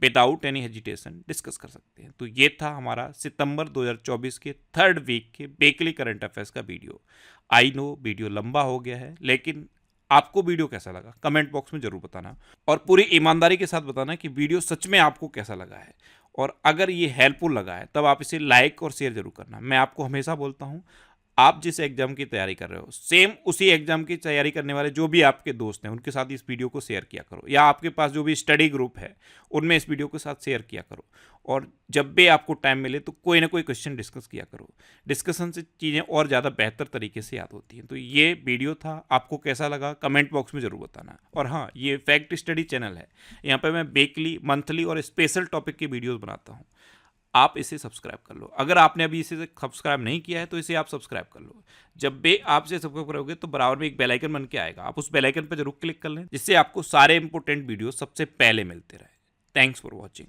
without any hesitation discuss कर सकते हैं। तो ये था हमारा सितंबर 2024 के थर्ड वीक के बेकली करंट अफेयर्स का वीडियो। आई नो वीडियो लंबा हो गया है, लेकिन आपको वीडियो कैसा लगा कमेंट बॉक्स में जरूर बताना और पूरी ईमानदारी के साथ बताना कि वीडियो सच में आपको कैसा लगा है। और अगर ये हेल्पफुल लगा है तब आप इसे लाइक और शेयर जरूर करना। मैं आपको हमेशा बोलता हूँ, आप जिस एग्जाम की तैयारी कर रहे हो सेम उसी एग्जाम की तैयारी करने वाले जो भी आपके दोस्त हैं उनके साथ इस वीडियो को शेयर किया करो, या आपके पास जो भी स्टडी ग्रुप है उनमें इस वीडियो के साथ शेयर किया करो। और जब भी आपको टाइम मिले तो कोई ना कोई क्वेश्चन डिस्कस किया करो। डिस्कशन से चीज़ें और ज़्यादा बेहतर तरीके से याद होती हैं। तो ये वीडियो था, आपको कैसा लगा कमेंट बॉक्स में ज़रूर बताना। और हाँ, ये फैक्ट स्टडी चैनल है, यहाँ पर मैं वीकली, मंथली और स्पेशल टॉपिक की वीडियोज़ बनाता हूँ। आप इसे सब्सक्राइब कर लो। अगर आपने अभी इसे सब्सक्राइब नहीं किया है तो इसे आप सब्सक्राइब कर लो। जब भी आप इसे सब्सक्राइब करोगे तो बराबर में एक बेल आइकन बन के आएगा, आप उस बेल आइकन पर जरूर क्लिक कर लें, जिससे आपको सारे इंपॉर्टेंट वीडियो सबसे पहले मिलते रहे। Thanks for watching.